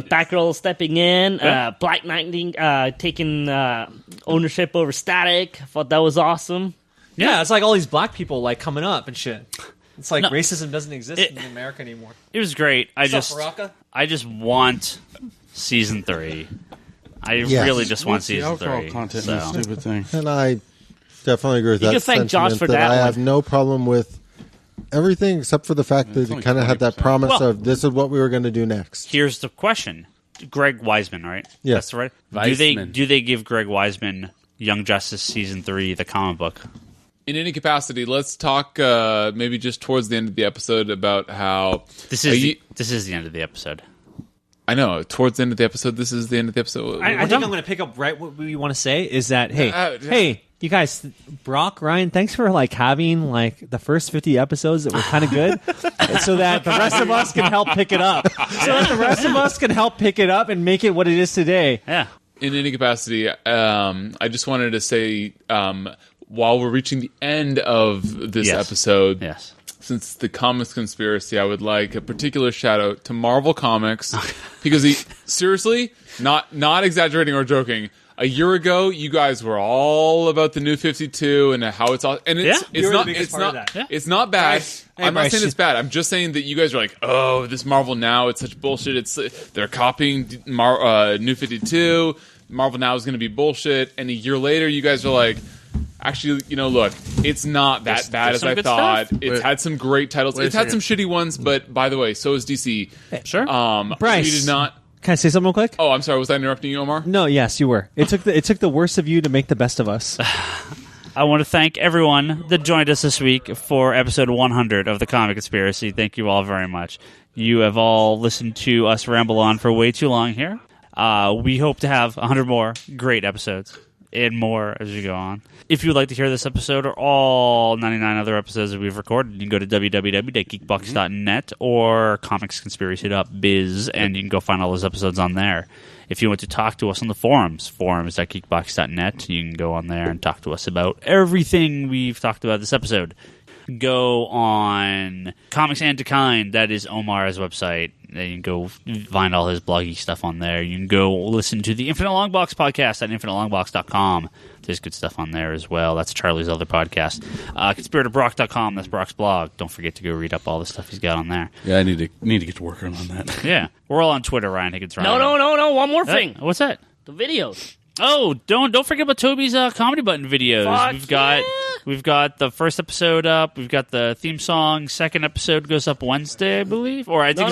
Batgirl stepping in, Black Lightning taking ownership over Static. I thought that was awesome. Yeah, it's like all these black people like coming up and shit. It's like No. racism doesn't exist in America anymore. It was great. I What's up, just Baraka? want season 3. I Yes. really just want What's the season alcohol 3. content So. in this stupid thing? And I definitely agree with You that can thank Josh sentiment for that that I one. have no problem with everything except for the fact that it only kind of had that 20%. promise Well- of this is what we were going to do next. Here's the question. Greg Weisman, right? Yes. That's right. Weisman. Do they give Greg Weisman Young Justice season 3 the comic book? In any capacity, let's talk maybe just towards the end of the episode about how This is the end of the episode. I know towards the end of the episode. This is the end of the episode. I think I'm going to pick up right what we want to say is that hey, Yeah. hey, you guys, Brock, Ryan, thanks for having the first 50 episodes that were kind of good, so that the rest of us can help pick it up. So that the rest of us can help pick it up and make it what it is today. Yeah. In any capacity, I just wanted to say while we're reaching the end of this Yes. episode, Yes. since the comics conspiracy, I would like a particular shout out to Marvel Comics because seriously, not exaggerating or joking. A year ago, you guys were all about the New 52 and how it's all, and it's You were the not biggest part of that. Yeah. it's not bad. Bryce. Hey, I'm not Bryce. saying it's bad. I'm just saying that you guys are like, oh, this Marvel Now, it's such bullshit. It's they're copying New 52. Marvel Now is going to be bullshit. And a year later, you guys are like, actually, look, it's not that bad there's as some I good thought. stuff. It's had some great titles. It's had some shitty ones, but by the way, so is DC. Sure. Bryce. We did not. Can I say something real quick? Oh, I'm sorry. Was I interrupting you, Omar? No, yes, you were. It took the worst of you to make the best of us. I want to thank everyone that joined us this week for episode 100 of The Comic Conspiracy. Thank you all very much. You have all listened to us ramble on for way too long here. We hope to have 100 more great episodes and more as we go on. If you would like to hear this episode or all 99 other episodes that we've recorded, you can go to www.geekbox.net or comicsconspiracy.biz, and you can go find all those episodes on there. If you want to talk to us on the forums.geekbox.net, you can go on there and talk to us about everything we've talked about this episode. Go on Comics and to Kind. That is Omar's website. You can go find all his bloggy stuff on there. You can go listen to the Infinite Longbox podcast at infinitelongbox.com. There's good stuff on there as well. That's Charlie's other podcast. Conspiratobrock.com. That's Brock's blog. Don't forget to go read up all the stuff he's got on there. Yeah, I need to get to working on that. Yeah. We're all on Twitter, Ryan Higgins. No. One more thing. What's that? The videos. Oh, don't forget about Toby's Comedy Button videos. We've got the first episode up. We've got the theme song. Second episode goes up Wednesday, I believe. Or I think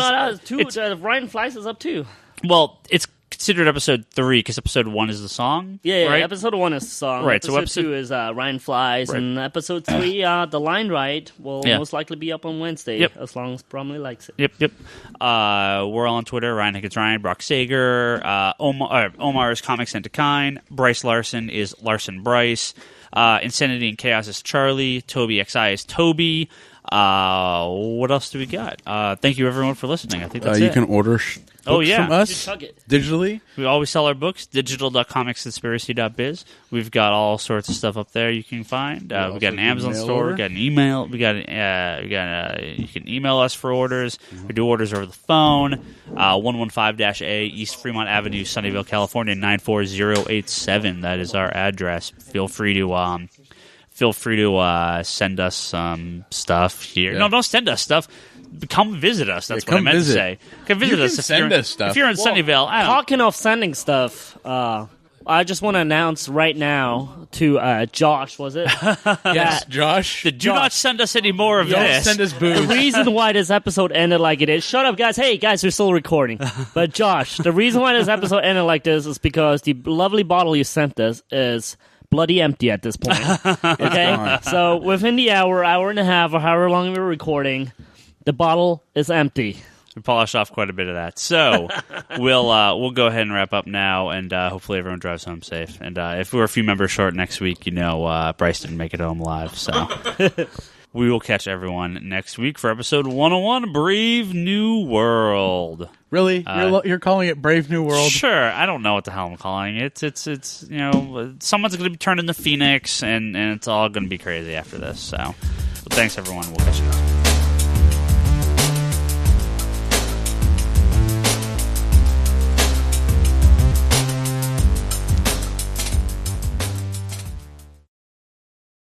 Ryan Flies is up too. Well, it's considered episode 3 because episode 1 is the song. Yeah, right? Episode 1 is the song. Right. Episode 2 is Ryan Flies, right. And episode 3, the line ride will most likely be up on Wednesday, as long as Bromley likes it. Yep. We're all on Twitter. Ryan Higgins, Ryan, Brock Sager, Omar's Comics and to Kind. Bryce Larsen is Larsen Bryce. Insanity and Chaos is Charlie. Toby XI is Toby. What else do we got? Thank you everyone for listening. I think that's it. You can order books from us digitally. We always sell our books, digital.comicsconspiracy.biz. We've got all sorts of stuff up there you can find. We've got an Amazon store. We've got an email. You can email us for orders. We do orders over the phone. 115-A East Fremont Avenue, Sunnyvale, California 94087. That is our address. Feel free to send us some stuff here. Yeah. No, don't send us stuff. Come visit us. That's what I meant to say. Come visit us. Send us stuff. If you're in Sunnyvale, talking of sending stuff, I just want to announce right now to Josh, was it? Yes, Josh. Do not send us any more of this. Send us booze. The reason why this episode ended like it is, shut up, guys. Hey, guys, we're still recording. But Josh, the reason why this episode ended like this is because the lovely bottle you sent us is bloody empty at this point. Okay? So within the hour and a half, or however long we were recording, the bottle is empty. We polished off quite a bit of that. So we'll go ahead and wrap up now, and hopefully everyone drives home safe. And if we're a few members short next week, Bryce didn't make it home alive. So we will catch everyone next week for episode 101, Brave New World. Really? You're calling it Brave New World? Sure. I don't know what the hell I'm calling it. It's someone's going to be turned into Phoenix, and it's all going to be crazy after this. So thanks, everyone. We'll catch you.